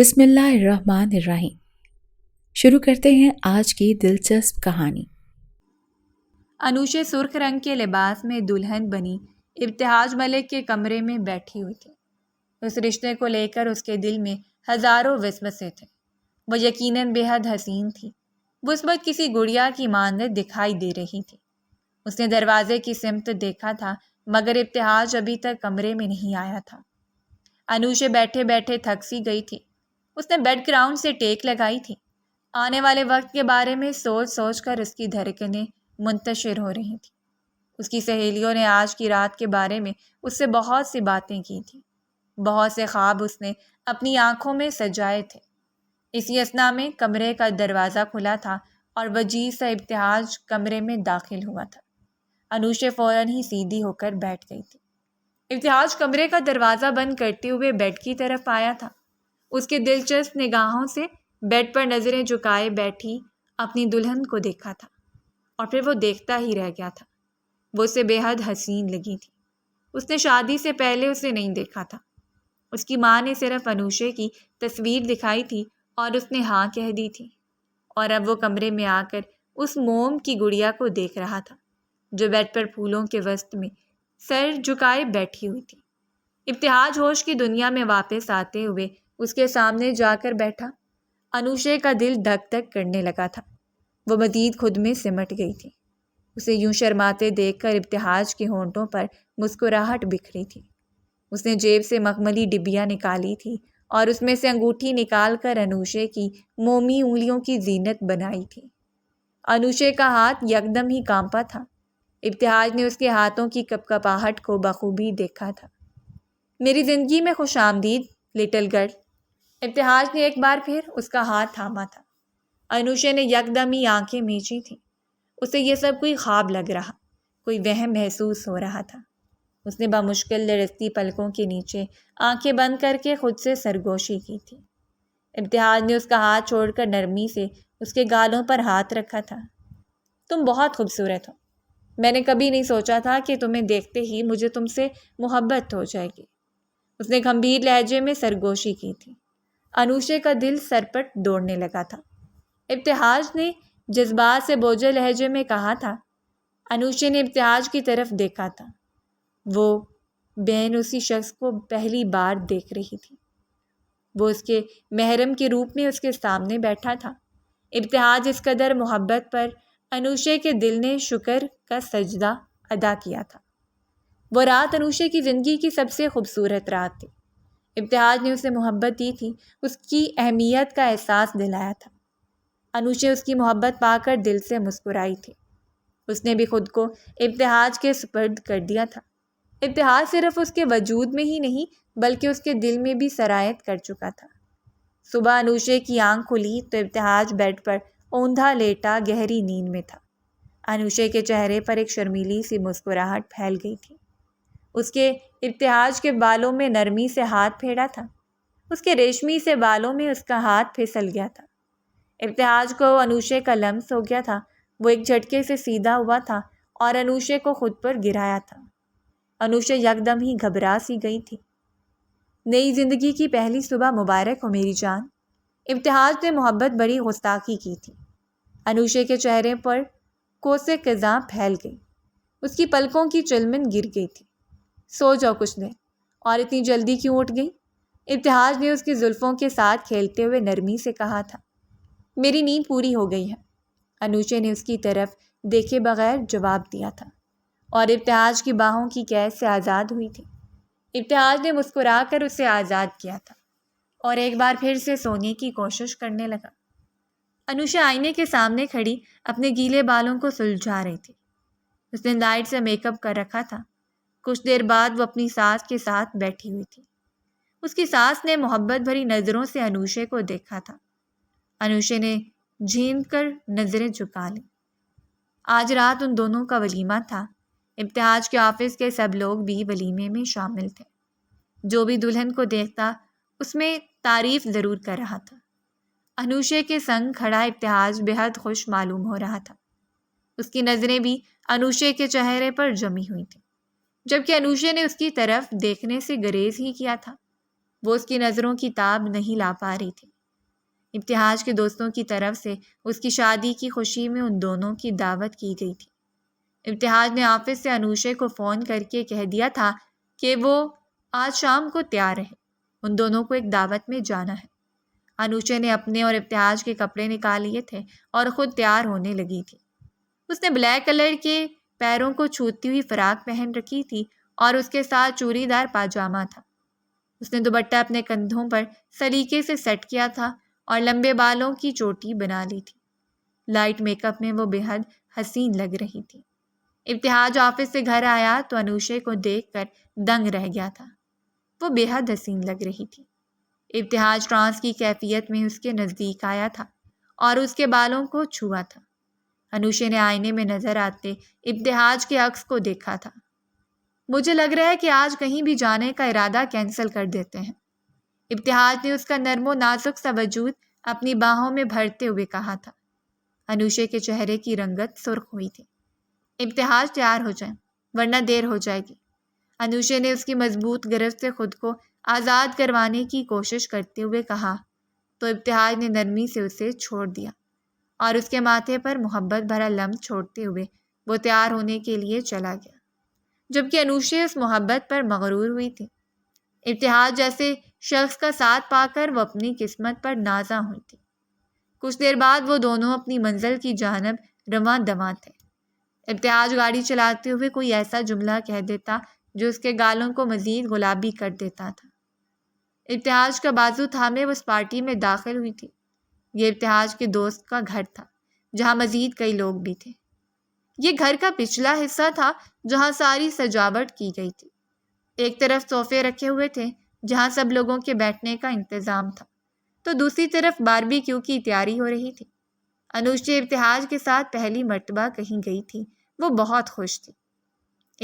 بسم اللہ الرحمن الرحیم۔ شروع کرتے ہیں آج کی دلچسپ کہانی۔ انوشے سرخ رنگ کے لباس میں دلہن بنی ابتہاج ملک کے کمرے میں بیٹھی ہوئی تھی۔ اس رشتے کو لے کر اس کے دل میں ہزاروں وسوسے تھے۔ وہ یقیناً بے حد حسین تھی۔ وہ اس وقت کسی گڑیا کی مانند دکھائی دے رہی تھی۔ اس نے دروازے کی سمت دیکھا تھا مگر ابتہاج ابھی تک کمرے میں نہیں آیا تھا۔ انوشے بیٹھے بیٹھے تھک سی گئی تھی۔ اس نے بیک گراؤنڈ سے ٹیک لگائی تھی۔ آنے والے وقت کے بارے میں سوچ سوچ کر اس کی دھڑکنیں منتشر ہو رہی تھیں۔ اس کی سہیلیوں نے آج کی رات کے بارے میں اس سے بہت سی باتیں کی تھیں۔ بہت سے خواب اس نے اپنی آنکھوں میں سجائے تھے۔ اسی اثنا میں کمرے کا دروازہ کھلا تھا اور وجیح سا ابتہاج کمرے میں داخل ہوا تھا۔ انوشے فوراً ہی سیدھی ہو کر بیٹھ گئی تھی۔ ابتہاج کمرے کا دروازہ بند کرتے ہوئے بیڈ کی طرف آیا تھا۔ اس کے دلچسپ نگاہوں سے بیڈ پر نظریں جھکائے بیٹھی اپنی دلہن کو دیکھا تھا اور پھر وہ دیکھتا ہی رہ گیا تھا۔ وہ اسے بے حد حسین لگی تھی۔ اس نے شادی سے پہلے اسے نہیں دیکھا تھا۔ اس کی ماں نے صرف انوشے کی تصویر دکھائی تھی اور اس نے ہاں کہہ دی تھی، اور اب وہ کمرے میں آ کر اس موم کی گڑیا کو دیکھ رہا تھا جو بیڈ پر پھولوں کے وسط میں سر جھکائے بیٹھی ہوئی تھی۔ ابتہاج ہوش کی دنیا میں واپس آتے ہوئے اس کے سامنے جا کر بیٹھا۔ انوشے کا دل دھک دھک کرنے لگا تھا۔ وہ مزید خود میں سمٹ گئی تھی۔ اسے یوں شرماتے دیکھ کر ابتہاج کے ہونٹوں پر مسکراہٹ بکھری تھی۔ اس نے جیب سے مخملی ڈبیا نکالی تھی اور اس میں سے انگوٹھی نکال کر انوشے کی مومی انگلیوں کی زینت بنائی تھی۔ انوشے کا ہاتھ یکدم ہی کانپا تھا۔ ابتہاج نے اس کے ہاتھوں کی کپکپاہٹ کو بخوبی دیکھا تھا۔ میری زندگی میں خوش آمدید لٹل گرل۔ ابتہاج نے ایک بار پھر اس کا ہاتھ تھاما تھا۔ انوشے نے یکدم ہی آنکھیں میچی تھیں۔ اسے یہ سب کوئی خواب لگ رہا، کوئی وہم محسوس ہو رہا تھا۔ اس نے بمشکل لرزتی پلکوں کے نیچے آنکھیں بند کر کے خود سے سرگوشی کی تھی۔ ابتہاج نے اس کا ہاتھ چھوڑ کر نرمی سے اس کے گالوں پر ہاتھ رکھا تھا۔ تم بہت خوبصورت ہو۔ میں نے کبھی نہیں سوچا تھا کہ تمہیں دیکھتے ہی مجھے تم سے محبت ہو جائے گی۔ اس نے گمبھیر لہجے میں سرگوشی کی تھی۔ انوشے کا دل سرپٹ دوڑنے لگا تھا۔ ابتہاج نے جذبات سے بوجھل لہجے میں کہا تھا۔ انوشے نے ابتہاج کی طرف دیکھا تھا۔ وہ بہن اسی شخص کو پہلی بار دیکھ رہی تھی۔ وہ اس کے محرم کے روپ میں اس کے سامنے بیٹھا تھا۔ ابتہاج اس قدر محبت پر انوشے کے دل نے شکر کا سجدہ ادا کیا تھا۔ وہ رات انوشے کی زندگی کی سب سے خوبصورت رات تھی۔ ابتہاج نے اسے محبت دی تھی، اس کی اہمیت کا احساس دلایا تھا۔ انوشے اس کی محبت پا کر دل سے مسکرائی تھی۔ اس نے بھی خود کو ابتہاج کے سپرد کر دیا تھا۔ ابتہاج صرف اس کے وجود میں ہی نہیں بلکہ اس کے دل میں بھی سرایت کر چکا تھا۔ صبح انوشے کی آنکھ کھلی تو ابتہاج بیڈ پر اوندھا لیٹا گہری نیند میں تھا۔ انوشے کے چہرے پر ایک شرمیلی سی مسکراہٹ پھیل گئی تھی۔ اس کے ابتہاج کے بالوں میں نرمی سے ہاتھ پھیرا تھا۔ اس کے ریشمی سے بالوں میں اس کا ہاتھ پھسل گیا تھا۔ ابتہاج کو انوشے کا لمس ہو گیا تھا۔ وہ ایک جھٹکے سے سیدھا ہوا تھا اور انوشے کو خود پر گرایا تھا۔ انوشے یکدم ہی گھبرا سی گئی تھی۔ نئی زندگی کی پہلی صبح مبارک ہو میری جان۔ ابتہاج نے محبت بڑی گستاخی کی تھی۔ انوشے کے چہرے پر کوسے خزاں پھیل گئی۔ اس کی پلکوں کی چلمن گر گئی تھی۔ سو جاؤ کچھ دیر، اور اتنی جلدی کیوں اٹھ گئی؟ ابتہاج نے اس کی زلفوں کے ساتھ کھیلتے ہوئے نرمی سے کہا تھا۔ میری نیند پوری ہو گئی ہے، انوشے نے اس کی طرف دیکھے بغیر جواب دیا تھا، اور ابتہاج کی باہوں کی قید سے آزاد ہوئی تھی۔ ابتہاج نے مسکرا کر اسے آزاد کیا تھا اور ایک بار پھر سے سونے کی کوشش کرنے لگا۔ انوشا آئینے کے سامنے کھڑی اپنے گیلے بالوں کو سلجھا رہی تھی۔ اس نے لائٹ سے میک اپ کر رکھا تھا۔ کچھ دیر بعد وہ اپنی ساس کے ساتھ بیٹھی ہوئی تھی۔ اس کی ساس نے محبت بھری نظروں سے انوشے کو دیکھا تھا۔ انوشے نے جھینک کر نظریں جھکا لیں۔ آج رات ان دونوں کا ولیمہ تھا۔ ابتہاج کے آفس کے سب لوگ بھی ولیمے میں شامل تھے۔ جو بھی دلہن کو دیکھتا اس میں تعریف ضرور کر رہا تھا۔ انوشے کے سنگ کھڑا ابتہاج بے حد خوش معلوم ہو رہا تھا۔ اس کی نظریں بھی انوشے کے چہرے پر جمی ہوئی تھیں، جبکہ انوشے نے اس کی طرف دیکھنے سے گریز ہی کیا تھا۔ وہ اس کی نظروں کی تاب نہیں لا پا رہی تھی۔ ابتہاج کے دوستوں کی طرف سے اس کی شادی کی خوشی میں ان دونوں کی دعوت کی گئی تھی۔ ابتہاج نے آفس سے انوشے کو فون کر کے کہہ دیا تھا کہ وہ آج شام کو تیار رہے، ان دونوں کو ایک دعوت میں جانا ہے۔ انوشے نے اپنے اور ابتہاج کے کپڑے نکال لیے تھے اور خود تیار ہونے لگی تھی۔ اس نے بلیک کلر کے پیروں کو چھوتی ہوئی فراک پہن رکھی تھی اور اس کے ساتھ چوڑی دار پاجامہ تھا۔ اس نے دوپٹہ اپنے کندھوں پر سلیقے سے سیٹ کیا تھا اور لمبے بالوں کی چوٹی بنا لی تھی۔ لائٹ میک اپ میں وہ بے حد حسین لگ رہی تھی۔ ابتہاج آفس سے گھر آیا تو انوشے کو دیکھ کر دنگ رہ گیا تھا۔ وہ بے حد حسین لگ رہی تھی۔ ابتہاج ٹرانس کی کیفیت میں اس کے نزدیک آیا تھا اور اس کے بالوں کو چھوا تھا۔ انوشے نے آئینے میں نظر آتے ابتہاج کے عکس کو دیکھا تھا۔ مجھے لگ رہا ہے کہ آج کہیں بھی جانے کا ارادہ کینسل کر دیتے ہیں، ابتہاج نے اس کا نرم و نازک سا وجود اپنی باہوں میں بھرتے ہوئے کہا تھا۔ انوشے کے چہرے کی رنگت سرخ ہوئی تھی۔ ابتہاج تیار ہو جائیں ورنہ دیر ہو جائے گی۔ انوشے نے اس کی مضبوط گرفت سے خود کو آزاد کروانے کی کوشش کرتے ہوئے کہا تو ابتہاج نے نرمی سے اسے چھوڑ دیا اور اس کے ماتھے پر محبت بھرا لمس چھوڑتے ہوئے وہ تیار ہونے کے لیے چلا گیا، جبکہ انوشے اس محبت پر مغرور ہوئی تھی۔ ابتہاج جیسے شخص کا ساتھ پا کر وہ اپنی قسمت پر نازاں ہوئی تھی۔ کچھ دیر بعد وہ دونوں اپنی منزل کی جانب رواں دواں تھے۔ ابتہاج گاڑی چلاتے ہوئے کوئی ایسا جملہ کہہ دیتا جو اس کے گالوں کو مزید گلابی کر دیتا تھا۔ ابتہاج کا بازو تھامے وہ اس پارٹی میں داخل ہوئی تھی۔ یہ ابتہاج کے دوست کا گھر تھا جہاں مزید کئی لوگ بھی تھے۔ یہ گھر کا پچھلا حصہ تھا جہاں ساری سجاوٹ کی گئی تھی۔ ایک طرف صوفے رکھے ہوئے تھے جہاں سب لوگوں کے بیٹھنے کا انتظام تھا، تو دوسری طرف باربی کیو کی تیاری ہو رہی تھی۔ انوشے ابتہاج کے ساتھ پہلی مرتبہ کہیں گئی تھی، وہ بہت خوش تھی۔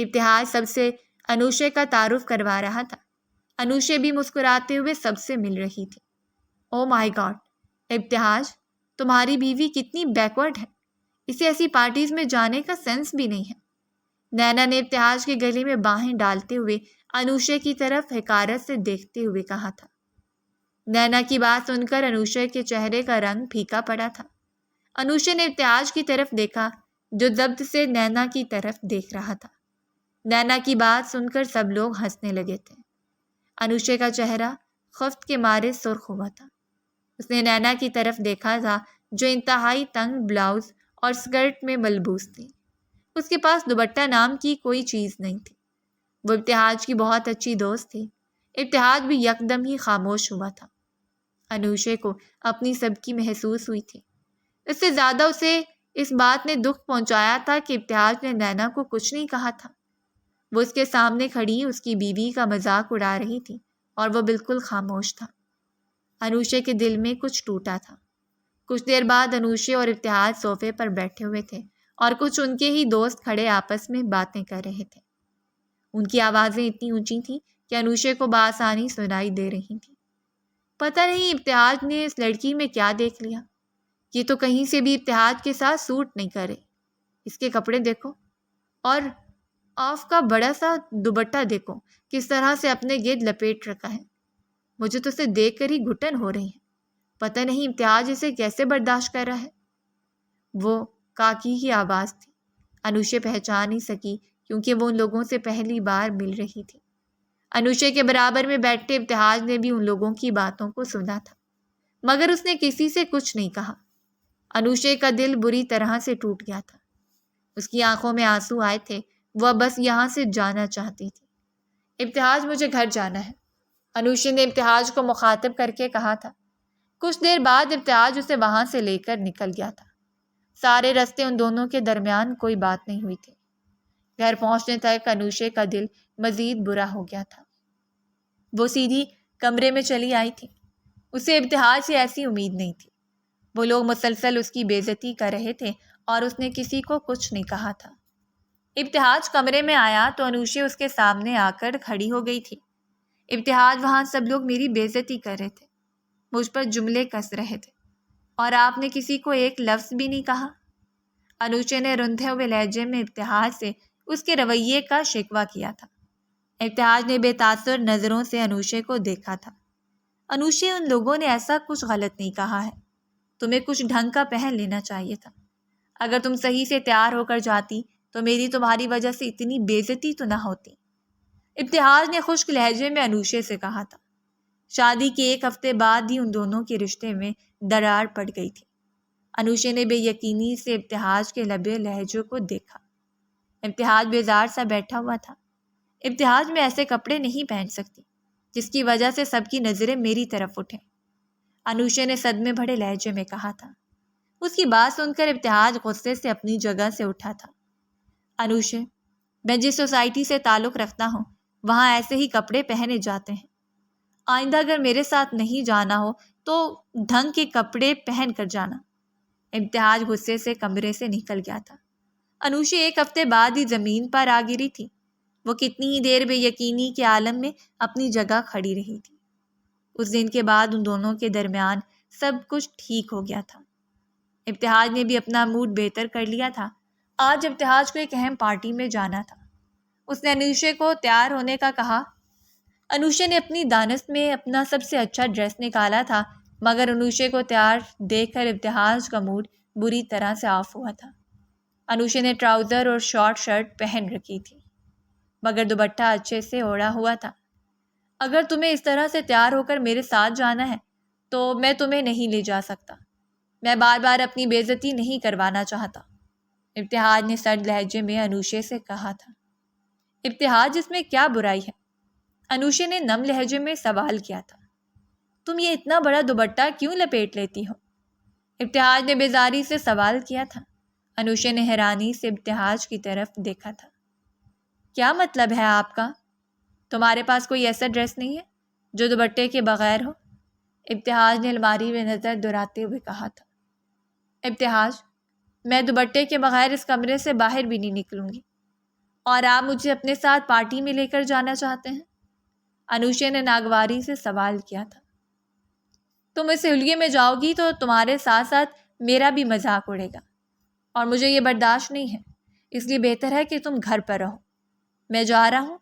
ابتہاج سب سے انوشے کا تعارف کروا رہا تھا۔ انوشے بھی مسکراتے ہوئے سب سے مل رہی تھی۔ او مائی گاڈ، ابتہاج تمہاری بیوی کتنی بیکورڈ ہے، اسے ایسی پارٹیز میں جانے کا سینس بھی نہیں ہے۔ نینا نے ابتہاج کے گلے میں باہیں ڈالتے ہوئے انوشے کی طرف حقارت سے دیکھتے ہوئے کہا تھا۔ نینا کی بات سن کر انوشے کے چہرے کا رنگ پھیکا پڑا تھا۔ انوشے نے ابتہاج کی طرف دیکھا جو ضبط سے نینا کی طرف دیکھ رہا تھا۔ نینا کی بات سن کر سب لوگ ہنسنے لگے تھے۔ انوشے کا چہرہ خفت کے مارے سرخ ہوا تھا۔ اس نے نینا کی طرف دیکھا تھا جو انتہائی تنگ بلاؤز اور سکرٹ میں ملبوس تھی۔ اس کے پاس دوپٹہ نام کی کوئی چیز نہیں تھی۔ وہ ابتہاج کی بہت اچھی دوست تھی۔ ابتہاج بھی یکدم ہی خاموش ہوا تھا۔ انوشے کو اپنی سب کی محسوس ہوئی تھی۔ اس سے زیادہ اسے اس بات نے دکھ پہنچایا تھا کہ ابتہاج نے نینا کو کچھ نہیں کہا تھا۔ وہ اس کے سامنے کھڑی اس کی بیوی کا مذاق اڑا رہی تھی اور وہ بالکل خاموش تھا۔ انوشے کے دل میں کچھ ٹوٹا تھا۔ کچھ دیر بعد انوشے اور ابتہاج صوفے پر بیٹھے ہوئے تھے اور کچھ ان کے ہی دوست کھڑے آپس میں باتیں کر رہے تھے۔ ان کی آوازیں اتنی اونچی تھیں کہ انوشے کو بآسانی سنائی دے رہی تھیں۔ پتہ نہیں ابتہاج نے اس لڑکی میں کیا دیکھ لیا، یہ تو کہیں سے بھی ابتہاج کے ساتھ سوٹ نہیں کرے۔ اس کے کپڑے دیکھو اور آف کا بڑا سا دوپٹہ دیکھو کس طرح سے اپنے گرد لپیٹ رکھا ہے۔ مجھے تو اسے دیکھ کر ہی گھٹن ہو رہی ہے۔ پتہ نہیں ابتہاج اسے کیسے برداشت کر رہا ہے۔ وہ کاکی کی آواز تھی۔ انوشے پہچان نہیں سکی کیونکہ وہ ان لوگوں سے پہلی بار مل رہی تھی۔ انوشے کے برابر میں بیٹھے ابتہاج نے بھی ان لوگوں کی باتوں کو سنا تھا، مگر اس نے کسی سے کچھ نہیں کہا۔ انوشے کا دل بری طرح سے ٹوٹ گیا تھا۔ اس کی آنکھوں میں آنسو آئے تھے، وہ بس یہاں سے جانا چاہتی تھی۔ ابتہاج مجھے گھر جانا ہے، انوشے نے ابتہاج کو مخاطب کر کے کہا تھا۔ کچھ دیر بعد ابتہاج اسے وہاں سے لے کر نکل گیا تھا۔ سارے رستے ان دونوں کے درمیان کوئی بات نہیں ہوئی تھی۔ گھر پہنچنے تک انوشے کا دل مزید برا ہو گیا تھا۔ وہ سیدھی کمرے میں چلی آئی تھی۔ اسے ابتہاج سے ایسی امید نہیں تھی۔ وہ لوگ مسلسل اس کی بے عزتی کر رہے تھے اور اس نے کسی کو کچھ نہیں کہا تھا۔ ابتہاج کمرے میں آیا تو انوشے اس کے سامنے آ کر کھڑی ہو گئی تھی۔ ابتہاج وہاں سب لوگ میری بے عزتی کر رہے تھے، مجھ پر جملے کس رہے تھے اور آپ نے کسی کو ایک لفظ بھی نہیں کہا۔ انوشے نے رندھے ہوئے لہجے میں ابتہاج سے اس کے رویے کا شکوہ کیا تھا۔ ابتہاج نے بے تاثر نظروں سے انوشے کو دیکھا تھا۔ انوشے ان لوگوں نے ایسا کچھ غلط نہیں کہا ہے، تمہیں کچھ ڈھنگ کا پہن لینا چاہیے تھا۔ اگر تم صحیح سے تیار ہو کر جاتی تو میری تمہاری وجہ سے اتنی بے عزتی تو نہ ہوتی، ابتہاج نے خشک لہجے میں انوشے سے کہا تھا۔ شادی کے 1 ہفتے بعد ہی ان دونوں کے رشتے میں دراڑ پڑ گئی تھی۔ انوشے نے بے یقینی سے ابتہاج کے لبے لہجوں کو دیکھا۔ ابتہاج بیزار سا بیٹھا ہوا تھا۔ ابتہاج میں ایسے کپڑے نہیں پہن سکتی جس کی وجہ سے سب کی نظریں میری طرف اٹھیں، انوشے نے صدمے بھرے لہجے میں کہا تھا۔ اس کی بات سن کر ابتہاج غصے سے اپنی جگہ سے اٹھا تھا۔ انوشے، میں جس سوسائٹی سے تعلق رکھتا ہوں وہاں ایسے ہی کپڑے پہنے جاتے ہیں، آئندہ اگر میرے ساتھ نہیں جانا ہو تو ڈھنگ کے کپڑے پہن کر جانا۔ ابتہاج غصے سے کمرے سے نکل گیا تھا۔ انوشے 1 ہفتے بعد ہی زمین پر آ گری تھی۔ وہ کتنی ہی دیر بے یقینی کے عالم میں اپنی جگہ کھڑی رہی تھی۔ اس دن کے بعد ان دونوں کے درمیان سب کچھ ٹھیک ہو گیا تھا۔ ابتہاج نے بھی اپنا موڈ بہتر کر لیا تھا۔ آج ابتہاج کو ایک اہم پارٹی میں جانا تھا۔ اس نے انوشے کو تیار ہونے کا کہا۔ انوشے نے اپنی دانست میں اپنا سب سے اچھا ڈریس نکالا تھا، مگر انوشے کو تیار دیکھ کر ابتہاج کا موڈ بری طرح سے آف ہوا تھا۔ انوشے نے ٹراؤزر اور شارٹ شرٹ پہن رکھی تھی، مگر دوپٹہ اچھے سے اوڑھا ہوا تھا۔ اگر تمہیں اس طرح سے تیار ہو کر میرے ساتھ جانا ہے تو میں تمہیں نہیں لے جا سکتا۔ میں بار بار اپنی بے عزتی نہیں کروانا چاہتا، ابتہاج نے سرد لہجے میں انوشے سے کہا تھا۔ ابتہاج، اس میں کیا برائی ہے؟ انوشے نے نم لہجے میں سوال کیا تھا۔ تم یہ اتنا بڑا دوپٹہ کیوں لپیٹ لیتی ہو؟ ابتہاج نے بیزاری سے سوال کیا تھا۔ انوشے نے حیرانی سے ابتہاج کی طرف دیکھا تھا۔ کیا مطلب ہے آپ کا؟ تمہارے پاس کوئی ایسا ڈریس نہیں ہے جو دوپٹے کے بغیر ہو؟ ابتہاج نے الماری میں نظر دوڑاتے ہوئے کہا تھا۔ ابتہاج، میں دوپٹے کے بغیر اس کمرے سے باہر بھی نہیں نکلوں گی، اور آپ مجھے اپنے ساتھ پارٹی میں لے کر جانا چاہتے ہیں؟ انوشے نے ناگواری سے سوال کیا تھا۔ تم اس حلیے میں جاؤ گی تو تمہارے ساتھ ساتھ میرا بھی مذاق اڑے گا، اور مجھے یہ برداشت نہیں ہے، اس لیے بہتر ہے کہ تم گھر پر رہو۔ میں جا رہا ہوں،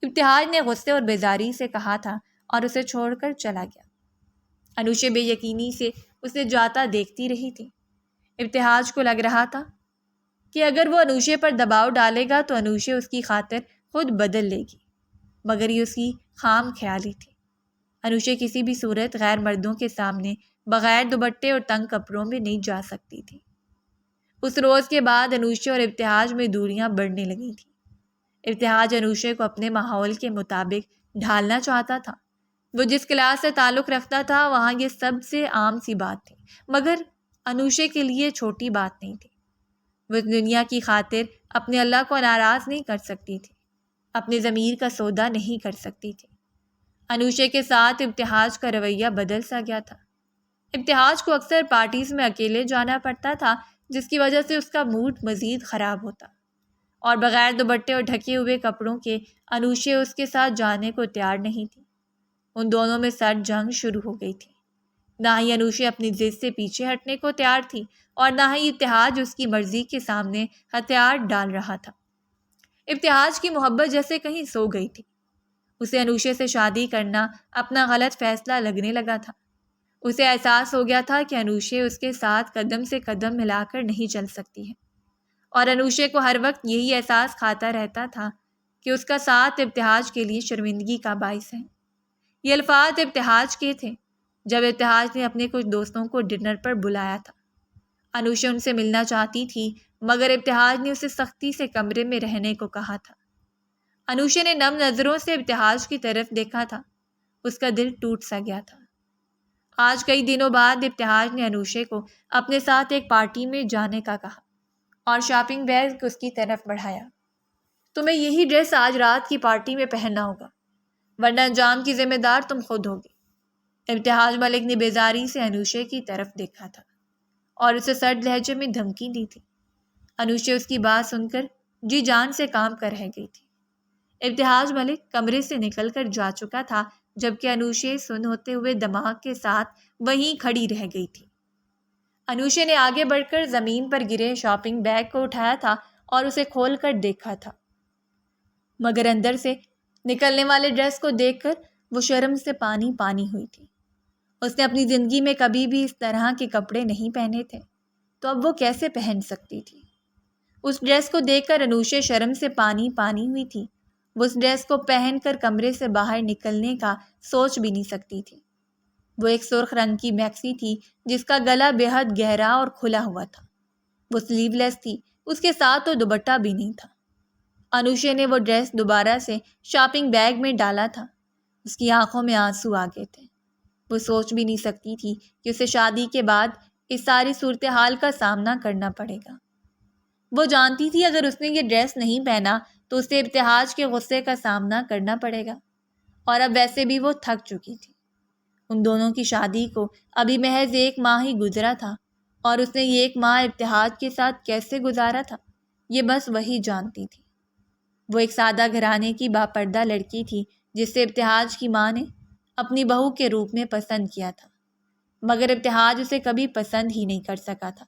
ابتہاج نے غصے اور بیزاری سے کہا تھا اور اسے چھوڑ کر چلا گیا۔ انوشے بے یقینی سے اسے جاتا دیکھتی رہی تھی۔ ابتہاج کو لگ رہا تھا کہ اگر وہ انوشے پر دباؤ ڈالے گا تو انوشے اس کی خاطر خود بدل لے گی، مگر یہ اس کی خام خیالی تھی۔ انوشے کسی بھی صورت غیر مردوں کے سامنے بغیر دوپٹے اور تنگ کپڑوں میں نہیں جا سکتی تھی۔ اس روز کے بعد انوشے اور ابتہاج میں دوریاں بڑھنے لگی تھیں۔ ابتہاج انوشے کو اپنے ماحول کے مطابق ڈھالنا چاہتا تھا۔ وہ جس کلاس سے تعلق رکھتا تھا وہاں یہ سب سے عام سی بات تھی، مگر انوشے کے لیے چھوٹی بات نہیں تھی۔ وہ اس دنیا کی خاطر اپنے اللہ کو ناراض نہیں کر سکتی تھی، اپنے ضمیر کا سودا نہیں کر سکتی تھی۔ انوشے کے ساتھ ابتہاج کا رویہ بدل سا گیا تھا۔ ابتہاج کو اکثر پارٹیز میں اکیلے جانا پڑتا تھا، جس کی وجہ سے اس کا موڈ مزید خراب ہوتا، اور بغیر دوپٹے اور ڈھکے ہوئے کپڑوں کے انوشے اس کے ساتھ جانے کو تیار نہیں تھی۔ ان دونوں میں سرد جنگ شروع ہو گئی تھی۔ نہ ہی انوشے اپنی ضد سے پیچھے ہٹنے کو تیار تھی اور نہ ہی ابتہاج اس کی مرضی کے سامنے ہتھیار ڈال رہا تھا۔ ابتہاج کی محبت جیسے کہیں سو گئی تھی۔ اسے انوشے سے شادی کرنا اپنا غلط فیصلہ لگنے لگا تھا۔ اسے احساس ہو گیا تھا کہ انوشے اس کے ساتھ قدم سے قدم ملا کر نہیں چل سکتی ہے، اور انوشے کو ہر وقت یہی احساس کھاتا رہتا تھا کہ اس کا ساتھ ابتہاج کے لیے شرمندگی کا باعث ہے۔ یہ الفاظ ابتہاج کے تھے جب ابتہاج نے اپنے کچھ دوستوں کو ڈنر پر بلایا تھا۔ انوشے ان سے ملنا چاہتی تھی، مگر ابتہاج نے اسے سختی سے کمرے میں رہنے کو کہا تھا۔ انوشے نے نم نظروں سے ابتہاج کی طرف دیکھا تھا۔ اس کا دل ٹوٹ سا گیا تھا۔ آج کئی دنوں بعد ابتہاج نے انوشے کو اپنے ساتھ ایک پارٹی میں جانے کا کہا اور شاپنگ بیگ اس کی طرف بڑھایا۔ تمہیں یہی ڈریس آج رات کی پارٹی میں پہننا ہوگا، ورنہ انجام کی ذمہ دار تم خود ہوگی۔ ابتہاج ملک نے بیزاری سے انوشے کی طرف دیکھا تھا اور اسے سرد لہجے میں دھمکی دی تھی۔ انوشے اس کی بات سن کر جی جان سے کام کر رہ گئی تھی۔ ابتہاج ملک کمرے سے نکل کر جا چکا تھا، جبکہ انوشے سن ہوتے ہوئے دماغ کے ساتھ وہیں کھڑی رہ گئی تھی۔ انوشے نے آگے بڑھ کر زمین پر گرے شاپنگ بیگ کو اٹھایا تھا اور اسے کھول کر دیکھا تھا، مگر اندر سے نکلنے والے ڈریس کو دیکھ کر وہ شرم سے پانی پانی ہوئی تھی۔ اس نے اپنی زندگی میں کبھی بھی اس طرح کے کپڑے نہیں پہنے تھے، تو اب وہ کیسے پہن سکتی تھی؟ اس ڈریس کو دیکھ کر انوشے شرم سے پانی پانی ہوئی تھی۔ وہ اس ڈریس کو پہن کر کمرے سے باہر نکلنے کا سوچ بھی نہیں سکتی تھی۔ وہ ایک سرخ رنگ کی میکسی تھی جس کا گلا بے حد گہرا اور کھلا ہوا تھا۔ وہ سلیو لیس تھی، اس کے ساتھ تو دوپٹہ بھی نہیں تھا۔ انوشے نے وہ ڈریس دوبارہ سے شاپنگ بیگ میں ڈالا تھا۔ اس کی آنکھوں میں آنسو آ گئے تھے۔ وہ سوچ بھی نہیں سکتی تھی کہ اسے شادی کے بعد اس ساری صورتحال کا سامنا کرنا پڑے گا۔ وہ جانتی تھی اگر اس نے یہ ڈریس نہیں پہنا تو اسے ابتہاج کے غصے کا سامنا کرنا پڑے گا، اور اب ویسے بھی وہ تھک چکی تھی۔ ان دونوں کی شادی کو ابھی محض 1 ماہ ہی گزرا تھا، اور اس نے یہ 1 ماہ ابتہاج کے ساتھ کیسے گزارا تھا یہ بس وہی جانتی تھی۔ وہ ایک سادہ گھرانے کی باپردہ لڑکی تھی جسے ابتہاج کی ماں نے اپنی بہو کے روپ میں پسند کیا تھا، مگر ابتہاج اسے کبھی پسند ہی نہیں کر سکا تھا۔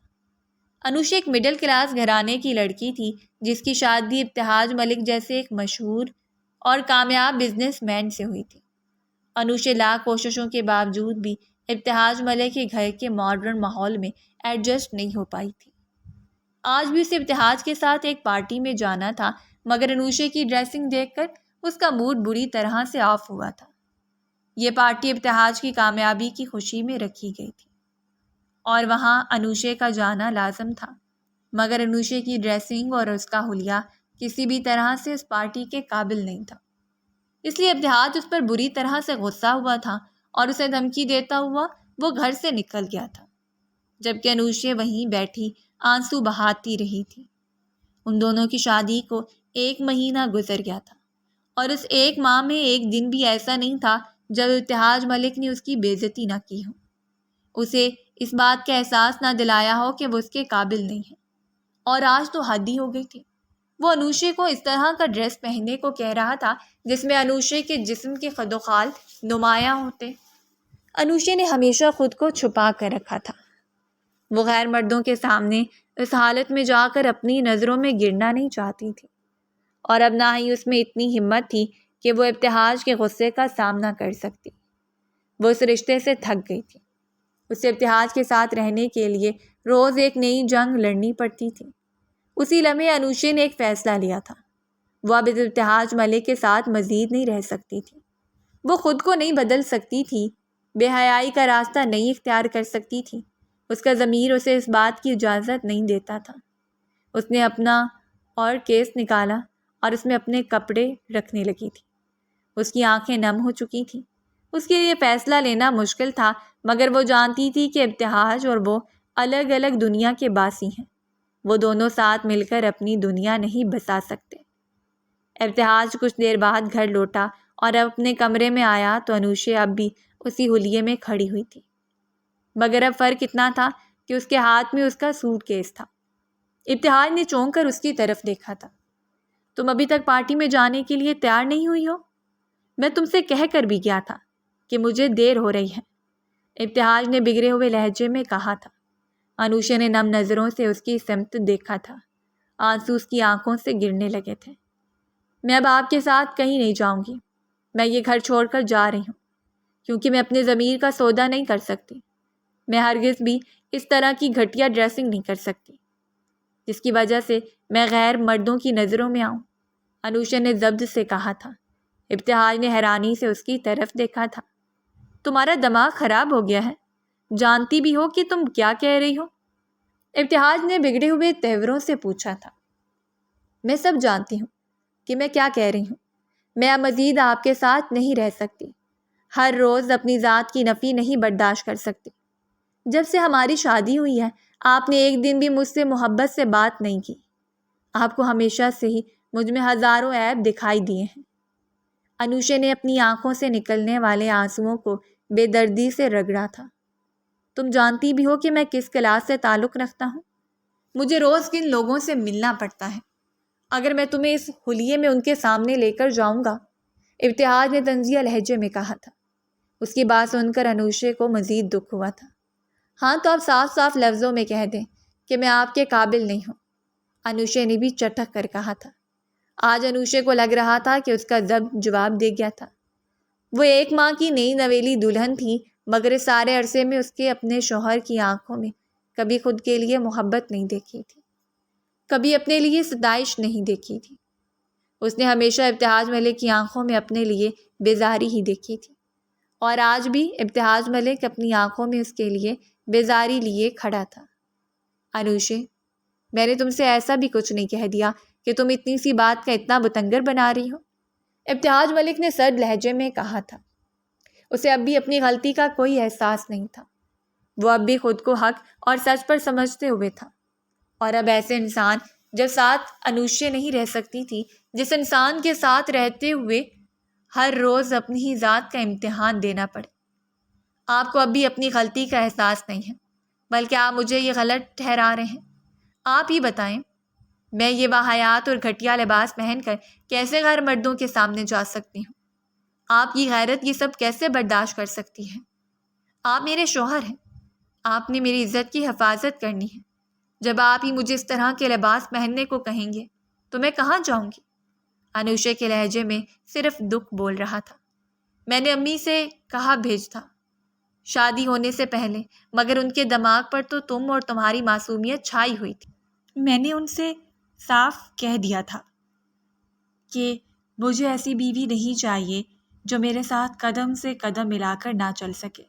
انوشا ایک مڈل کلاس گھرانے کی لڑکی تھی جس کی شادی ابتہاج ملک جیسے ایک مشہور اور کامیاب بزنس مین سے ہوئی تھی۔ انوشا لاکھ کوششوں کے باوجود بھی ابتہاج ملک کے گھر کے ماڈرن ماحول میں ایڈجسٹ نہیں ہو پائی تھی۔ آج بھی اسے ابتہاج کے ساتھ ایک پارٹی میں جانا تھا، مگر انوشا کی ڈریسنگ دیکھ کر اس کا موڈ بری طرح سے آف ہوا تھا۔ یہ پارٹی ابتہاج کی کامیابی کی خوشی میں رکھی گئی تھی اور وہاں انوشا کا جانا لازم تھا، مگر انوشا کی ڈریسنگ اور اس کا حلیہ کسی بھی طرح سے اس پارٹی کے قابل نہیں تھا۔ اس لیے ابتہاج اس پر بری طرح سے غصہ ہوا تھا اور اسے دھمکی دیتا ہوا وہ گھر سے نکل گیا تھا، جبکہ انوشا وہیں بیٹھی آنسو بہاتی رہی تھی۔ ان دونوں کی شادی کو 1 مہینہ گزر گیا تھا، اور اس 1 ماہ میں ایک دن بھی ایسا نہیں تھا جب ابتہاج ملک نے اس کی بے عزتی نہ کی ہو، اسے اس بات کا احساس نہ دلایا ہو کہ وہ اس کے قابل نہیں ہے۔ اور آج تو حد ہی ہو گئی تھی۔ وہ انوشا کو اس طرح کا ڈریس پہننے کو کہہ رہا تھا جس میں انوشا کے جسم کے خد و خال نمایاں ہوتے۔ انوشا نے ہمیشہ خود کو چھپا کر رکھا تھا۔ وہ غیر مردوں کے سامنے اس حالت میں جا کر اپنی نظروں میں گرنا نہیں چاہتی تھی، اور اب نہ ہی اس میں اتنی ہمت تھی کہ وہ ابتہاج کے غصے کا سامنا کر سکتی۔ وہ اس رشتے سے تھک گئی تھی۔ اسے ابتہاج کے ساتھ رہنے کے لیے روز ایک نئی جنگ لڑنی پڑتی تھی۔ اسی لمحے انوشا نے ایک فیصلہ لیا تھا۔ وہ اب ابتہاج ملک کے ساتھ مزید نہیں رہ سکتی تھی۔ وہ خود کو نہیں بدل سکتی تھی، بے حیائی کا راستہ نہیں اختیار کر سکتی تھی۔ اس کا ضمیر اسے اس بات کی اجازت نہیں دیتا تھا۔ اس نے اپنا اور کیس نکالا اور اس میں اپنے کپڑے رکھنے لگی تھی۔ اس کی آنکھیں نم ہو چکی تھیں۔ اس کے لیے فیصلہ لینا مشکل تھا، مگر وہ جانتی تھی کہ ابتہاج اور وہ الگ الگ دنیا کے باسی ہیں۔ وہ دونوں ساتھ مل کر اپنی دنیا نہیں بسا سکتے۔ ابتہاج کچھ دیر بعد گھر لوٹا اور اپنے کمرے میں آیا تو انوشا اب بھی اسی حلیے میں کھڑی ہوئی تھی، مگر اب فرق اتنا تھا کہ اس کے ہاتھ میں اس کا سوٹ کیس تھا۔ ابتہاج نے چونک کر اس کی طرف دیکھا تھا۔ تم ابھی تک پارٹی میں جانے کے لیے تیار نہیں ہوئی ہو؟ میں تم سے کہہ کر بھی گیا تھا کہ مجھے دیر ہو رہی ہے، ابتہاج نے بگڑے ہوئے لہجے میں کہا تھا۔ انوشا نے نم نظروں سے اس کی سمت دیکھا تھا۔ آنسو اس کی آنکھوں سے گرنے لگے تھے۔ میں اب آپ کے ساتھ کہیں نہیں جاؤں گی۔ میں یہ گھر چھوڑ کر جا رہی ہوں کیونکہ میں اپنے ضمیر کا سودا نہیں کر سکتی۔ میں ہرگز بھی اس طرح کی گھٹیا ڈریسنگ نہیں کر سکتی جس کی وجہ سے میں غیر مردوں کی نظروں میں آؤں، انوشا نے ضبط سے کہا تھا۔ ابتہاج نے حیرانی سے اس کی طرف دیکھا تھا۔ تمہارا دماغ خراب ہو گیا ہے؟ جانتی بھی ہو کہ تم کیا کہہ رہی ہو؟ ابتہاج نے بگڑے ہوئے تیوروں سے پوچھا تھا۔ میں سب جانتی ہوں کہ میں کیا کہہ رہی ہوں۔ میں اب مزید آپ کے ساتھ نہیں رہ سکتی۔ ہر روز اپنی ذات کی نفی نہیں برداشت کر سکتی۔ جب سے ہماری شادی ہوئی ہے آپ نے ایک دن بھی مجھ سے محبت سے بات نہیں کی۔ آپ کو ہمیشہ سے ہی مجھ میں ہزاروں عیب دکھائی دیے ہیں۔ انوشا نے اپنی آنکھوں سے نکلنے والے آنسوؤں کو بے دردی سے رگڑا تھا۔ تم جانتی بھی ہو کہ میں کس کلاس سے تعلق رکھتا ہوں۔ مجھے روز کن لوگوں سے ملنا پڑتا ہے۔ اگر میں تمہیں اس حلیے میں ان کے سامنے لے کر جاؤں گا، ابتہاج نے طنزیہ لہجے میں کہا تھا۔ اس کی بات سن کر انوشا کو مزید دکھ ہوا تھا۔ ہاں تو آپ صاف صاف لفظوں میں کہہ دیں کہ میں آپ کے قابل نہیں ہوں، انوشا نے بھی چٹک کر کہا تھا۔ آج انوشا کو لگ رہا تھا کہ اس کا ضبط جواب دے گیا تھا۔ وہ 1 ماہ کی نئی نویلی دلہن تھی مگر اس سارے عرصے میں اس کے اپنے شوہر کی آنکھوں میں کبھی خود کے لیے محبت نہیں دیکھی تھی، کبھی اپنے لیے ستائش نہیں دیکھی تھی۔ اس نے ہمیشہ ابتہاج ملک کی آنکھوں میں اپنے لیے بیزاری ہی دیکھی تھی، اور آج بھی ابتہاج ملک اپنی آنکھوں میں اس کے لیے بیزاری لیے کھڑا تھا۔ انوشے، میں نے تم سے ایسا بھی کچھ نہیں کہہ دیا کہ تم اتنی سی بات کا اتنا بتنگر بنا رہی ہو، ابتہاج ملک نے سرد لہجے میں کہا تھا۔ اسے اب بھی اپنی غلطی کا کوئی احساس نہیں تھا، وہ اب بھی خود کو حق اور سچ پر سمجھتے ہوئے تھا، اور اب ایسے انسان جب ساتھ انوشے نہیں رہ سکتی تھی جس انسان کے ساتھ رہتے ہوئے ہر روز اپنی ہی ذات کا امتحان دینا پڑے۔ آپ کو اب بھی اپنی غلطی کا احساس نہیں ہے، بلکہ آپ مجھے یہ غلط ٹھہرا رہے ہیں۔ آپ ہی بتائیں، میں یہ واہیات اور گھٹیا لباس پہن کر کیسے غیر مردوں کے سامنے جا سکتی ہوں؟ آپ کی غیرت یہ سب کیسے برداشت کر سکتی ہے؟ آپ میرے شوہر ہیں، آپ نے میری عزت کی حفاظت کرنی ہے۔ جب آپ ہی مجھے اس طرح کے لباس پہننے کو کہیں گے تو میں کہاں جاؤں گی؟ انوشے کے لہجے میں صرف دکھ بول رہا تھا۔ میں نے امی سے کہا بھیج تھا شادی ہونے سے پہلے، مگر ان کے دماغ پر تو تم اور تمہاری معصومیت چھائی ہوئی تھی۔ میں نے ان سے صاف کہہ دیا تھا کہ مجھے ایسی بیوی نہیں چاہیے جو میرے ساتھ قدم سے قدم ملا کر نہ چل سکے،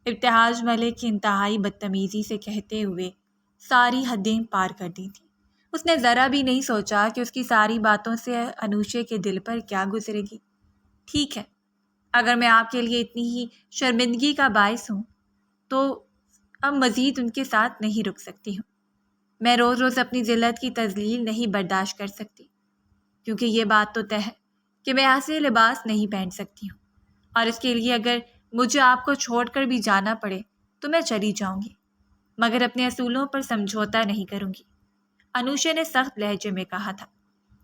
ابتہاج ملک کی انتہائی بدتمیزی سے کہتے ہوئے ساری حدیں پار کر دی تھی۔ اس نے ذرا بھی نہیں سوچا کہ اس کی ساری باتوں سے انوشے کے دل پر کیا گزرے گی۔ ٹھیک ہے، اگر میں آپ کے لیے اتنی ہی شرمندگی کا باعث ہوں تو اب مزید ان کے ساتھ نہیں رک سکتی ہوں۔ میں روز روز اپنی ذلت کی تذلیل نہیں برداشت کر سکتی، کیونکہ یہ بات تو طے ہے کہ میں ایسے لباس نہیں پہن سکتی ہوں، اور اس کے لیے اگر مجھے آپ کو چھوڑ کر بھی جانا پڑے تو میں چلی جاؤں گی، مگر اپنے اصولوں پر سمجھوتا نہیں کروں گی، انوشے نے سخت لہجے میں کہا تھا۔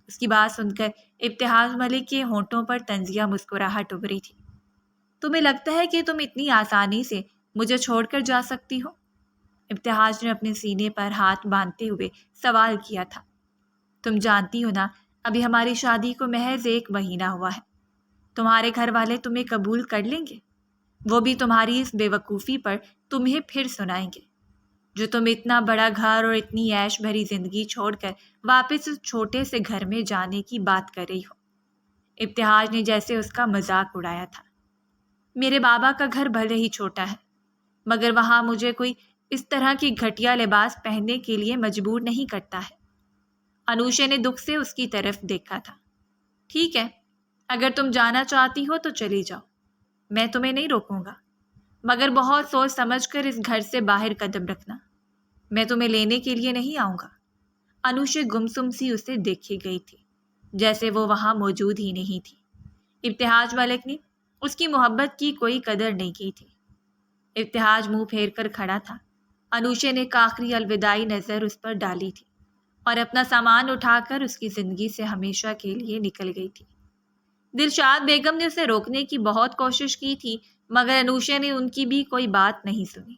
اس کی بات سن کر ابتہاج ملک کے ہونٹوں پر طنزیہ مسکراہٹ ابھری تھی۔ تمہیں لگتا ہے کہ تم اتنی آسانی سے مجھے چھوڑ کر جا سکتی ہو؟ ابتہاج نے اپنے سینے پر ہاتھ باندھتے ہوئے سوال کیا تھا۔ تم جانتی ہو نا، ابھی ہماری شادی کو محض 1 مہینہ ہوا ہے۔ تمہارے گھر والے تمہیں قبول کر لیں گے؟ وہ بھی تمہاری اس بے وقوفی پر تمہیں پھر سنائیں گے، جو تم اتنا بڑا گھر اور اتنی عیش بھری زندگی چھوڑ کر واپس اس چھوٹے سے گھر میں جانے کی بات کر رہی ہو۔ ابتہاج نے جیسے اس کا مذاق اڑایا تھا۔ میرے بابا کا گھر بھلے ہی چھوٹا ہے، مگر وہاں مجھے کوئی اس طرح کی گھٹیا لباس پہننے کے لیے مجبور نہیں کرتا ہے۔ انوشے نے دکھ سے اس کی طرف دیکھا تھا۔ ٹھیک ہے، اگر تم جانا چاہتی ہو تو چلی جاؤ، میں تمہیں نہیں روکوں گا، مگر بہت سوچ سمجھ کر اس گھر سے باہر قدم رکھنا، میں تمہیں لینے کے لیے نہیں آؤں گا۔ انوشے گمسم سی اسے دیکھی گئی تھی، جیسے وہ وہاں موجود ہی نہیں تھی۔ ابتہاج ملک نے اس کی محبت کی کوئی قدر نہیں کی تھی۔ ابتہاج منہ پھیر کر کھڑا تھا۔ انوشے نے ایک آخری الوداعی نظر اس پر ڈالی تھی اور اپنا سامان اٹھا کر اس کی زندگی سے ہمیشہ کے لیے نکل گئی تھی۔ دلشاد بیگم نے اسے روکنے کی بہت کوشش کی تھی، مگر انوشے نے ان کی بھی کوئی بات نہیں سنی۔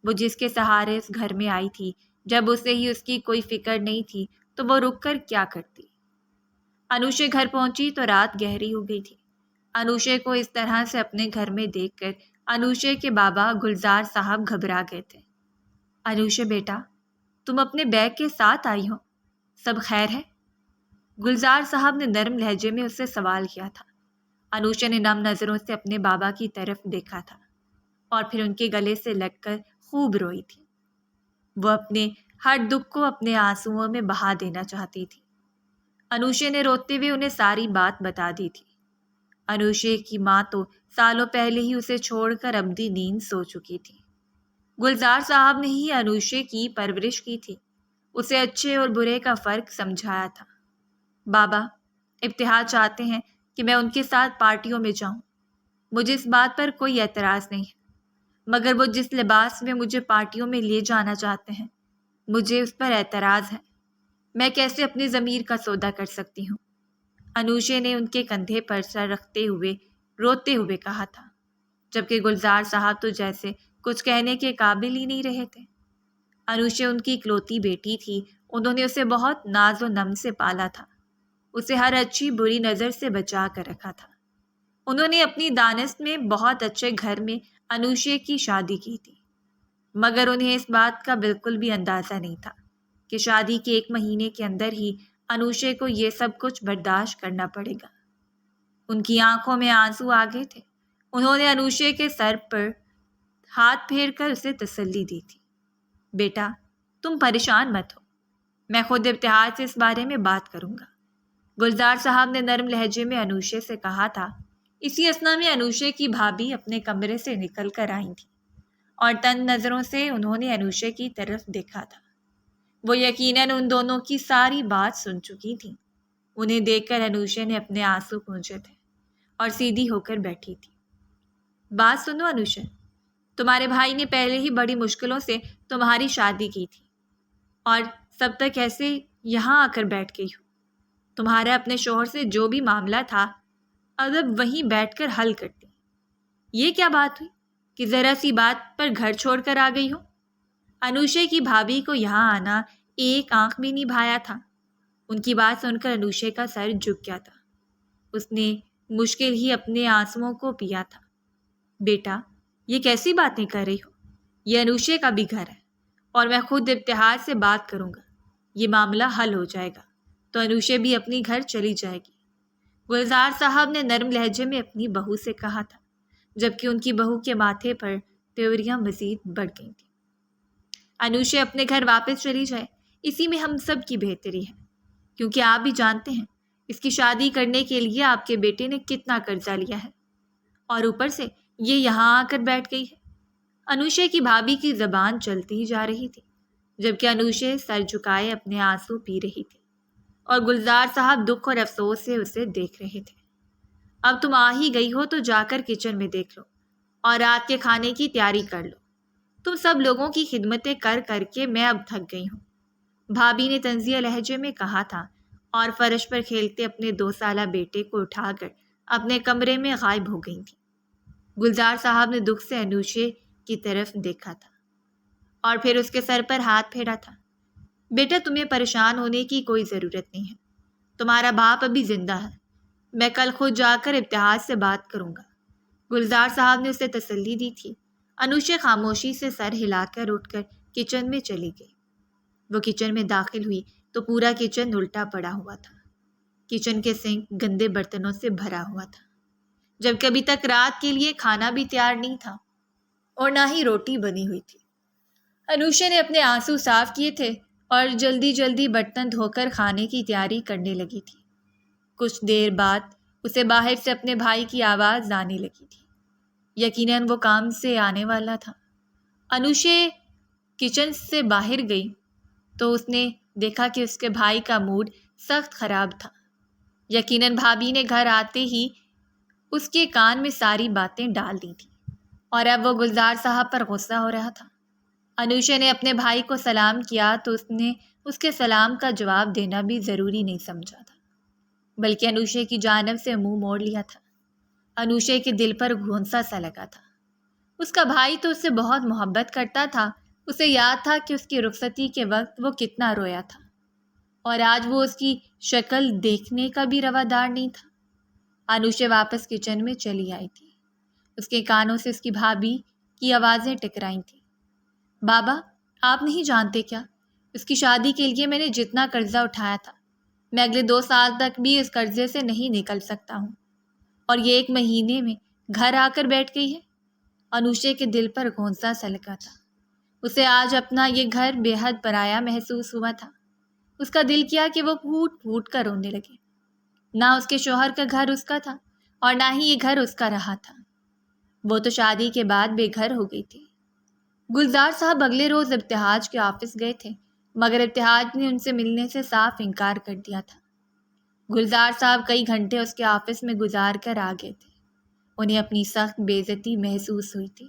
وہ جس کے سہارے اس گھر میں آئی تھی، جب اسے ہی اس کی کوئی فکر نہیں تھی تو وہ رک کر کیا کرتی؟ انوشے گھر پہنچی تو رات گہری ہو گئی تھی۔ انوشے کو اس طرح سے اپنے گھر میں دیکھ کر انوشے کے بابا گلزار صاحب گھبرا گئے تھے۔ انوشے بیٹا، تم اپنے بیگ کے ساتھ آئی ہو، سب خیر ہے؟ گلزار صاحب نے نرم لہجے میں اس سے سوال کیا تھا۔ انوشے نے نم نظروں سے اپنے بابا کی طرف دیکھا تھا اور پھر ان کے گلے سے لگ کر خوب روئی تھی۔ وہ اپنے ہر دکھ کو اپنے آنسوؤں میں بہا دینا چاہتی تھی۔ انوشے نے روتے ہوئے انہیں ساری بات بتا دی تھی۔ انوشے کی ماں تو سالوں پہلے ہی اسے چھوڑ کر ابدی نیند سو چکی تھی۔ گلزار صاحب نے ہی انوشے کی پرورش کی تھی، اسے اچھے اور برے کا فرق سمجھایا تھا۔ بابا، ابتہاج چاہتے ہیں کہ میں ان کے ساتھ پارٹیوں میں جاؤں، مجھے اس بات پر کوئی اعتراض نہیں ہے، مگر وہ جس لباس میں مجھے پارٹیوں میں لے جانا چاہتے ہیں، مجھے اس پر اعتراض ہے۔ میں کیسے اپنے ضمیر کا سودا کر سکتی ہوں؟ انوشے نے ان کے کندھے پر سر رکھتے ہوئے روتے ہوئے کہا تھا، جبکہ گلزار صاحب تو جیسے کچھ کہنے کے قابل ہی نہیں رہے تھے۔ انوشے ان کی اکلوتی بیٹی تھی، انہوں نے اسے بہت ناز و نم سے پالا تھا، اسے ہر اچھی بری نظر سے بچا کر رکھا تھا۔ انہوں نے اپنی دانست میں بہت اچھے گھر میں انوشے کی شادی کی تھی، مگر انہیں اس بات کا بالکل بھی اندازہ نہیں تھا کہ شادی کے 1 مہینے کے اندر ہی انوشے کو یہ سب کچھ برداشت کرنا پڑے گا۔ ان کی آنکھوں میں آنسو آ گئے تھے۔ انہوں نے انوشے کے سر پر ہاتھ پھیر کر اسے تسلی دی تھی۔ بیٹا، تم پریشان مت ہو، میں خود ابتہاج سے اس بارے میں بات کروں گا، گلزار صاحب نے نرم لہجے میں انوشے سے کہا تھا۔ اسی اثنا میں انوشے کی بھابھی اپنے کمرے سے نکل کر آئی تھی اور تنگ نظروں سے انہوں نے انوشے کی طرف دیکھا تھا۔ وہ یقیناً ان دونوں کی ساری بات سن چکی تھی۔ انہیں دیکھ کر انوشے نے اپنے آنسو پونچھے تھے اور سیدھی ہو کر بیٹھی تھی۔ بات سنو انوشے، تمہارے بھائی نے پہلے ہی بڑی مشکلوں سے تمہاری شادی کی تھی اور سب تک ایسے یہاں آ کر بیٹھ گئی ہو۔ تمہارا اپنے شوہر سے جو بھی معاملہ تھا اب وہیں بیٹھ کر حل کرتی۔ یہ کیا بات ہوئی کہ ذرا سی بات پر گھر چھوڑ کر آ گئی ہو؟ انوشے کی بھابھی کو یہاں آنا ایک آنکھ بھی نہیں بھایا تھا۔ ان کی بات سن کر انوشے کا سر جھک گیا تھا۔ اس نے مشکل ہی اپنے آنسوؤں کو پیا تھا۔ بیٹا، یہ کیسی باتیں کر رہی ہو؟ یہ انوشے کا بھی گھر ہے اور میں خود ابتہاج سے بات کروں گا، یہ معاملہ حل ہو جائے گا تو انوشے بھی اپنی گھر چلی جائے گی، گلزار صاحب نے نرم لہجے میں اپنی بہو سے کہا تھا، جبکہ ان کی بہو کے ماتھے پر تیوریاں مزید بڑھ گئی تھیں۔ انوشے اپنے گھر واپس چلی جائے، اسی میں ہم سب کی بہتری ہے، کیونکہ آپ بھی جانتے ہیں اس کی شادی کرنے کے لیے آپ کے بیٹے نے کتنا قرضہ لیا ہے، اور اوپر سے یہ یہاں آ کر بیٹھ گئی ہے۔ انوشے کی بھابھی کی زبان چلتی ہی جا رہی تھی، جبکہ انوشے سر جھکائے اپنے آنسو پی رہی تھی اور گلزار صاحب دکھ اور افسوس سے اسے دیکھ رہے تھے۔ اب تم آ ہی گئی ہو تو جا کر کچن میں دیکھ لو اور رات کے کھانے کی تیاری کر لو۔ تم سب لوگوں کی خدمتیں کر کر کے میں اب تھک گئی ہوں، بھابھی نے طنزیہ لہجے میں کہا تھا اور فرش پر کھیلتے اپنے 2 سالہ بیٹے کو اٹھا کر اپنے کمرے میں غائب ہو گئی تھی۔ گلزار صاحب نے دکھ سے انوشے کی طرف دیکھا تھا اور پھر اس کے سر پر ہاتھ پھیرا تھا۔ بیٹا، تمہیں پریشان ہونے کی کوئی ضرورت نہیں ہے، تمہارا باپ ابھی زندہ ہے، میں کل خود جا کر ابتہاج سے بات کروں گا، گلزار صاحب نے اسے تسلی دی تھی۔ انوشے خاموشی سے سر ہلا کر اٹھ کر کچن میں چلی گئی۔ وہ کچن میں داخل ہوئی تو پورا کچن الٹا پڑا ہوا تھا۔ کچن کے سنک گندے برتنوں سے بھرا ہوا تھا، جبکہ ابھی تک رات کے لیے کھانا بھی تیار نہیں تھا اور نہ ہی روٹی بنی ہوئی تھی۔ انوشے نے اپنے آنسو صاف کیے تھے اور جلدی جلدی برتن دھو کر کھانے کی تیاری کرنے لگی تھی۔ کچھ دیر بعد اسے باہر سے اپنے بھائی کی آواز آنے لگی تھی۔ یقیناً وہ کام سے آنے والا تھا۔ انوشے کچن سے باہر گئی تو اس نے دیکھا کہ اس کے بھائی کا موڈ سخت خراب تھا۔ یقیناً بھابھی نے گھر آتے ہی اس کے کان میں ساری باتیں ڈال دی تھی اور اب وہ گلزار صاحب پر غصہ ہو رہا تھا۔ انوشے نے اپنے بھائی کو سلام کیا تو اس نے اس کے سلام کا جواب دینا بھی ضروری نہیں سمجھا تھا، بلکہ انوشے کی جانب سے منہ موڑ لیا تھا۔ انوشے کے دل پر گھونسا سا لگا تھا۔ اس کا بھائی تو اس سے بہت محبت کرتا تھا۔ اسے یاد تھا کہ اس کی رخصتی کے وقت وہ کتنا رویا تھا اور آج وہ اس کی شکل دیکھنے کا بھی روادار نہیں تھا۔ انوشے واپس کچن میں چلی آئی تھی۔ اس کے کانوں سے اس کی بھابھی کی آوازیں ٹکرائی تھیں۔ بابا، آپ نہیں جانتے کیا؟ اس کی شادی کے لیے میں نے جتنا قرضہ اٹھایا تھا، میں اگلے 2 سال تک بھی اس قرضے سے نہیں نکل سکتا ہوں، اور یہ 1 مہینے میں گھر آ کر بیٹھ گئی ہے۔ انوشے کے دل پر گھونسا سا لگا تھا۔ اسے آج اپنا یہ گھر بے حد پرایا محسوس ہوا تھا۔ اس کا دل کیا کہ وہ پھوٹ پھوٹ کر رونے لگے۔ نہ اس کے شوہر کا گھر اس کا تھا اور نہ ہی یہ گھر اس کا رہا تھا۔ وہ تو شادی کے بعد بے گھر ہو گئی تھی۔ گلزار صاحب اگلے روز ابتہاج کے آفس گئے تھے، مگر ابتہاج نے ان سے ملنے سے صاف انکار کر دیا تھا۔ گلزار صاحب کئی گھنٹے اس کے آفس میں گزار کر آ گئے تھے۔ انہیں اپنی سخت بے عزتی محسوس ہوئی تھی،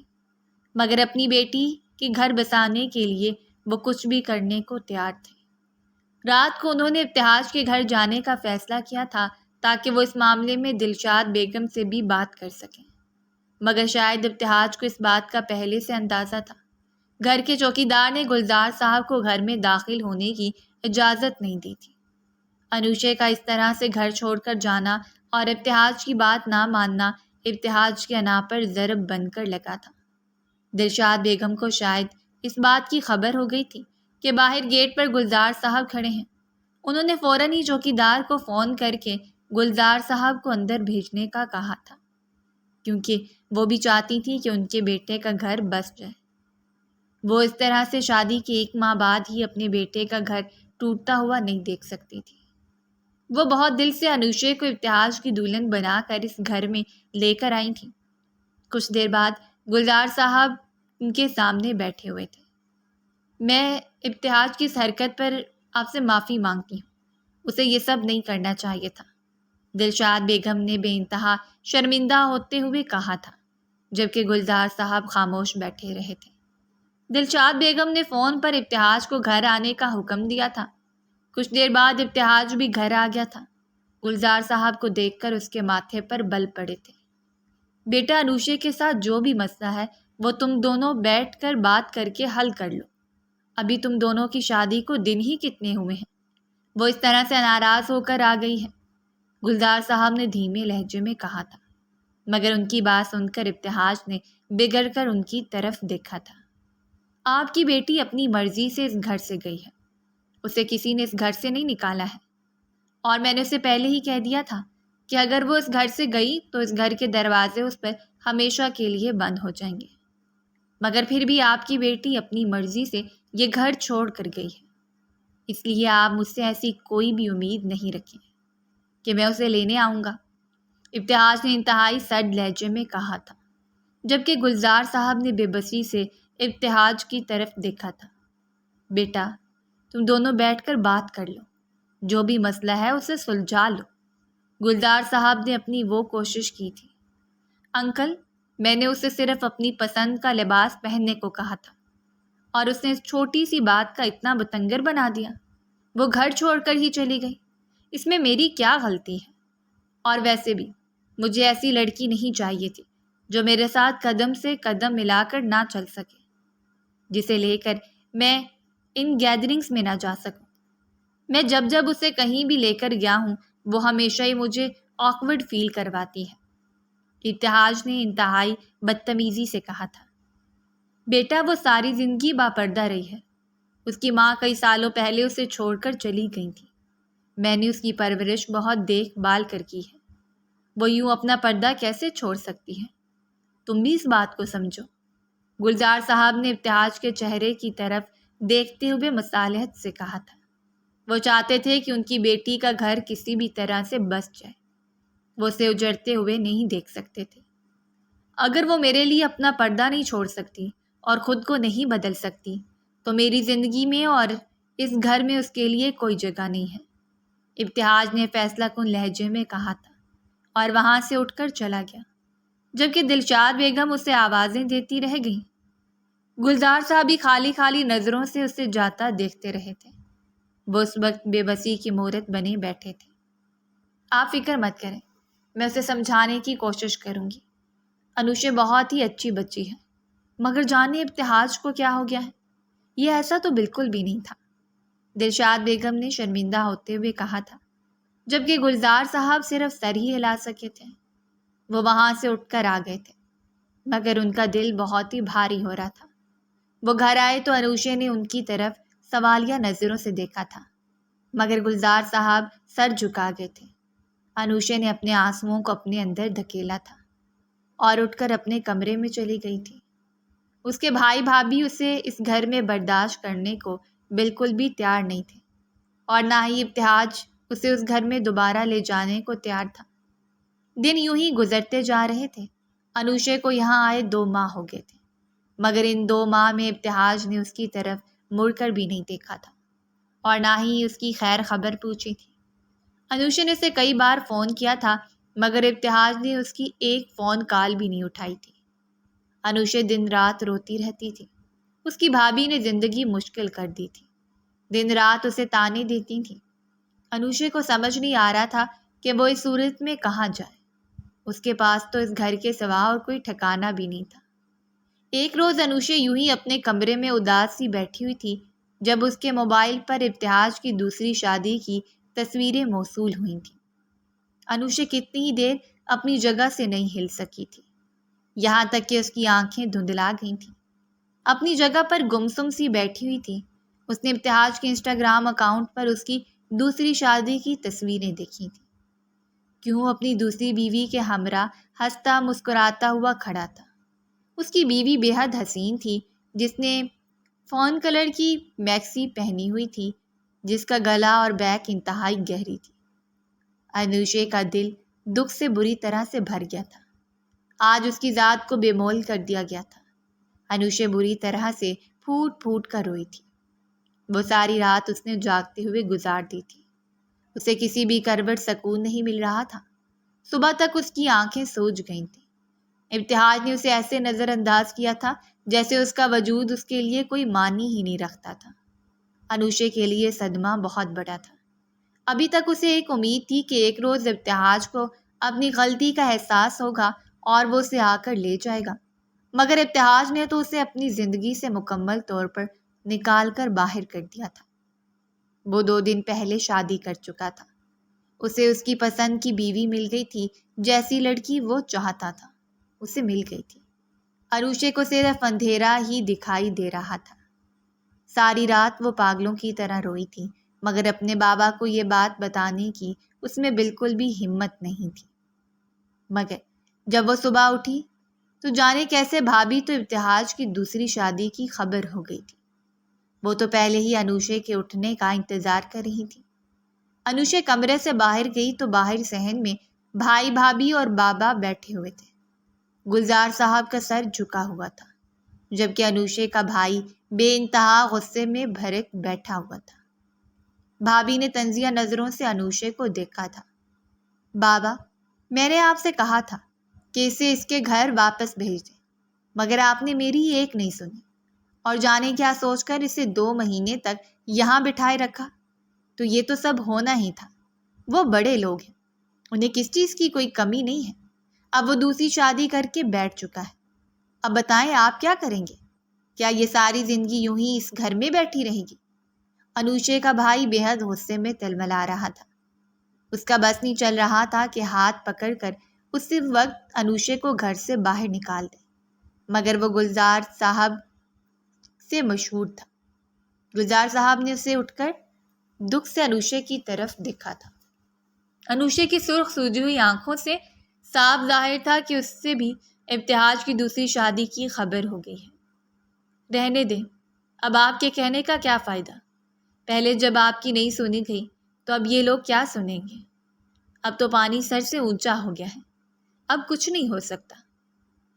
مگر اپنی بیٹی کے گھر بسانے کے لیے وہ کچھ بھی کرنے کو تیار تھے۔ رات کو انہوں نے ابتہاج کے گھر جانے کا فیصلہ کیا تھا تاکہ وہ اس معاملے میں دلشاد بیگم سے بھی بات کر سکیں، مگر شاید ابتہاج کو اس بات کا پہلے سے اندازہ تھا۔ گھر کے چوکیدار نے گلزار صاحب کو گھر میں داخل ہونے کی اجازت نہیں دی تھی۔ انوشے کا اس طرح سے گھر چھوڑ کر جانا اور ابتہاج کی بات نہ ماننا ابتہاج کے انا پر ضرب بن کر لگا تھا۔ دلشاد بیگم کو شاید اس بات کی خبر ہو گئی تھی کہ باہر گیٹ پر گلزار صاحب کھڑے ہیں۔ انہوں نے فوراً ہی چوکیدار کو فون کر کے گلزار صاحب کو اندر بھیجنے کا کہا تھا، کیونکہ وہ بھی چاہتی تھی کہ ان کے بیٹے کا گھر بس جائے۔ وہ اس طرح سے شادی کے 1 ماہ بعد ہی اپنے بیٹے کا گھر ٹوٹتا ہوا نہیں دیکھ سکتی تھی۔ وہ بہت دل سے انوشے کو ابتہاج کی دلہن بنا کر اس گھر میں لے کر آئی تھیں۔ کچھ دیر بعد گلزار صاحب ان کے سامنے بیٹھے ہوئے تھے۔ میں ابتہاج کی اس حرکت پر آپ سے معافی مانگتی ہوں، اسے یہ سب نہیں کرنا چاہیے تھا، دلشاد بیگم نے بے انتہا شرمندہ ہوتے ہوئے کہا تھا، جبکہ گلزار صاحب خاموش بیٹھے رہے تھے۔ دلشاد بیگم نے فون پر ابتہاج کو گھر آنے کا حکم دیا تھا۔ کچھ دیر بعد ابتہاج بھی گھر آ گیا تھا۔ گلزار صاحب کو دیکھ کر اس کے ماتھے پر بل پڑے تھے۔ بیٹا، انوشے کے ساتھ جو بھی مسئلہ ہے وہ تم دونوں بیٹھ کر بات کر کے حل کر لو۔ ابھی تم دونوں کی شادی کو دن ہی کتنے ہوئے ہیں، وہ اس طرح سے ناراض ہو کر آ گئی ہے، گلزار صاحب نے دھیمے لہجے میں کہا تھا، مگر ان کی بات سن کر ابتہاج نے بگڑ کر ان کی طرف دیکھا تھا۔ آپ کی بیٹی اپنی مرضی سے اس گھر سے گئی ہے، اسے کسی نے اس گھر سے نہیں نکالا ہے، اور میں نے اسے پہلے ہی کہہ دیا تھا کہ اگر وہ اس گھر سے گئی تو اس گھر کے دروازے اس پر ہمیشہ کے لیے بند ہو جائیں گے، مگر پھر بھی آپ کی بیٹی اپنی مرضی سے یہ گھر چھوڑ کر گئی ہے، اس لیے آپ مجھ سے ایسی کوئی بھی امید نہیں رکھیں کہ میں اسے لینے آؤں گا، ابتہاج نے انتہائی سرد لہجے میں کہا تھا، جبکہ گلزار صاحب نے بے بسی سے ابتہاج کی طرف دیکھا تھا۔ بیٹا، تم دونوں بیٹھ کر بات کر لو، جو بھی مسئلہ ہے اسے سلجھا لو، گلزار صاحب نے اپنی وہ کوشش کی تھی۔ انکل، میں نے اسے صرف اپنی پسند کا لباس پہننے کو کہا تھا اور اس نے اس چھوٹی سی بات کا اتنا بتنگر بنا دیا، وہ گھر چھوڑ کر ہی چلی گئی، اس میں میری کیا غلطی ہے؟ اور ویسے بھی مجھے ایسی لڑکی نہیں چاہیے تھی جو میرے ساتھ قدم سے قدم ملا کر نہ چل سکے، جسے لے کر میں ان گیدرنگز میں نہ جا سکوں۔ میں جب اسے کہیں بھی لے کر گیا ہوں وہ ہمیشہ ہی مجھے آکورڈ فیل کرواتی ہے، ابتہاج نے انتہائی بدتمیزی سے کہا تھا۔ بیٹا، وہ ساری زندگی باپردہ رہی ہے، اس کی ماں کئی سالوں پہلے اسے چھوڑ کر چلی گئی تھی، میں نے اس کی پرورش بہت دیکھ بھال کر کی ہے، وہ یوں اپنا پردہ کیسے چھوڑ سکتی ہے؟ تم بھی اس بات کو سمجھو، گلزار صاحب نے ابتہاج کے چہرے کی طرف دیکھتے ہوئے مصالحت سے کہا تھا۔ وہ چاہتے تھے کہ ان کی بیٹی کا گھر کسی بھی طرح سے بس جائے، وہ اسے اجڑتے ہوئے نہیں دیکھ سکتے تھے۔ اگر وہ میرے لیے اپنا پردہ نہیں چھوڑ سکتی اور خود کو نہیں بدل سکتی تو میری زندگی میں اور اس گھر میں اس کے لیے کوئی جگہ نہیں ہے، ابتہاج نے فیصلہ کن لہجے میں کہا تھا اور وہاں سے اٹھ کر چلا گیا، جبکہ دلشاد بیگم اسے آوازیں دیتی رہ گئیں۔ گلزار صاحب بھی خالی خالی نظروں سے اسے جاتا دیکھتے رہے تھے، وہ اس وقت بے بسی کی مورت بنے بیٹھے تھے۔ آپ فکر مت کریں، میں اسے سمجھانے کی کوشش کروں گی، انوشے بہت ہی اچھی بچی ہے، مگر جانے ابتہاج کو کیا ہو گیا ہے، یہ ایسا تو بالکل بھی نہیں تھا، دلشاد بیگم نے شرمندہ ہوتے ہوئے کہا تھا، جبکہ گلزار صاحب صرف سر ہی ہلا سکے تھے۔ وہ وہاں سے اٹھ کر آ گئے تھے، مگر ان کا دل بہت ہی بھاری ہو رہا تھا۔ وہ گھر آئے تو انوشے نے ان کی طرف سوالیہ نظروں سے دیکھا تھا، مگر گلزار صاحب سر جھکا گئے تھے۔ انوشے نے اپنے آنسوؤں کو اپنے اندر دھکیلا تھا اور اٹھ کر اپنے کمرے میں چلی گئی تھی۔ اس کے بھائی بھابھی اسے اس گھر میں برداشت کرنے کو بالکل بھی تیار نہیں تھے، اور نہ ہی ابتہاج اسے اس گھر میں دوبارہ لے جانے کو تیار تھا۔ دن یوں ہی گزرتے جا رہے تھے۔ انوشے کو یہاں آئے 2 ماہ ہو گئے تھے، مگر ان 2 ماہ میں ابتہاج نے اس کی طرف مڑ کر بھی نہیں دیکھا تھا اور نہ ہی اس کی خیر خبر پوچھی تھی۔ انوشے نے اسے کئی بار فون کیا تھا، مگر ابتہاج نے اس کی ایک فون کال بھی نہیں اٹھائی تھی۔ انوشے دن رات روتی رہتی تھی، اس کی بھابھی نے زندگی مشکل کر دی تھی، دن رات اسے تانے دیتی تھیں۔ انوشے کو سمجھ نہیں آ رہا تھا کہ وہ اس صورت میں کہاں جائے، اس کے پاس تو اس گھر کے سوا اور کوئی ٹھکانہ بھی نہیں تھا۔ ایک روز انوشے یوں ہی اپنے کمرے میں اداس سی بیٹھی ہوئی تھی جب اس کے موبائل پر ابتہاج کی دوسری شادی کی تصویریں موصول ہوئی تھیں۔ انوشے کتنی ہی دیر اپنی جگہ سے نہیں ہل سکی تھی، یہاں تک کہ اس کی آنکھیں دھندلا گئی تھیں۔ اپنی جگہ پر گمسم سی بیٹھی ہوئی تھی۔ اس نے ابتہاج کے انسٹاگرام اکاؤنٹ پر اس کی دوسری شادی کی تصویریں دیکھی تھیں۔ کیوں اپنی دوسری بیوی کے ہمراہ ہنستا مسکراتا ہوا کھڑا تھا۔ اس کی بیوی بے حد حسین تھی، جس نے فون کلر کی میکسی پہنی ہوئی تھی، جس کا گلا اور بیک انتہائی گہری تھی۔ انوشے کا دل دکھ سے بری طرح سے بھر گیا تھا۔ آج اس کی ذات کو بے مول کر دیا گیا تھا۔ انوشے بری طرح سے پھوٹ پھوٹ کر روئی تھی۔ وہ ساری رات اس نے جاگتے ہوئے گزار دی تھی۔ اسے کسی بھی کروٹ سکون نہیں مل رہا تھا۔ صبح تک اس کی آنکھیں سوج گئی تھیں۔ ابتہاج نے اسے ایسے نظر انداز کیا تھا جیسے اس کا وجود اس کے لیے کوئی معنی ہی نہیں رکھتا تھا۔ انوشے کے لیے صدمہ بہت بڑا تھا۔ ابھی تک اسے ایک امید تھی کہ ایک روز ابتہاج کو اپنی غلطی کا احساس ہوگا اور وہ اسے آ کر لے جائے گا، مگر ابتہاج نے تو اسے اپنی زندگی سے مکمل طور پر نکال کر باہر کر دیا تھا۔ وہ 2 دن پہلے شادی کر چکا تھا۔ اسے اس کی پسند کی بیوی مل گئی تھی، جیسی لڑکی وہ چاہتا تھا اسے مل گئی تھی۔ انوشے کو صرف اندھیرا ہی دکھائی دے رہا تھا۔ ساری رات وہ پاگلوں کی طرح روئی تھی، مگر اپنے بابا کو یہ بات بتانے کی اس میں بالکل بھی ہمت نہیں تھی۔ مگر جب وہ صبح اٹھی تو جانے کیسے بھابھی تو ابتہاج کی دوسری شادی کی خبر ہو گئی تھی۔ وہ تو پہلے ہی انوشے کے اٹھنے کا انتظار کر رہی تھی۔ انوشے کمرے سے باہر گئی تو باہر صحن میں بھائی بھابھی اور بابا بیٹھے ہوئے تھے۔ گلزار صاحب کا سر جھکا ہوا تھا، جبکہ انوشے کا بھائی بے انتہا غصے میں بھرے بیٹھا ہوا تھا۔ بھابھی نے طنزیہ نظروں سے انوشے کو دیکھا تھا۔ بابا، میں نے آپ سے کہا تھا کہ اسے اس کے گھر واپس بھیج دیں، مگر آپ نے میری ایک نہیں سنی اور جانے کیا سوچ کر اسے 2 مہینے تک یہاں بٹھائے رکھا۔ تو یہ تو سب ہونا ہی تھا۔ وہ بڑے لوگ ہیں، انہیں کس چیز کی کوئی کمی نہیں ہے۔ اب وہ دوسری شادی کر کے بیٹھ چکا ہے۔ اب بتائیں آپ کیا کریں گے؟ کیا یہ ساری زندگی یوں ہی اس گھر میں بیٹھی رہے گی؟ انوشے کا بھائی بے حد غصے میں تلملا رہا تھا۔ اس کا بس نہیں چل رہا تھا کہ ہاتھ پکڑ کر اسی وقت انوشے کو گھر سے باہر نکال دے، مگر وہ گلزار صاحب سے مشہور تھا۔ گلزار صاحب نے اسے اٹھ کر دکھ سے انوشے کی طرف دیکھا تھا۔ انوشے کی سرخ سوجی ہوئی آنکھوں سے صاف ظاہر تھا کہ اس سے بھی ابتہاج کی دوسری شادی کی خبر ہو گئی ہے۔ رہنے دیں، اب آپ کے کہنے کا کیا فائدہ؟ پہلے جب آپ کی نہیں سنی گئی تو اب یہ لوگ کیا سنیں گے؟ اب تو پانی سر سے اونچا ہو گیا ہے، اب کچھ نہیں ہو سکتا۔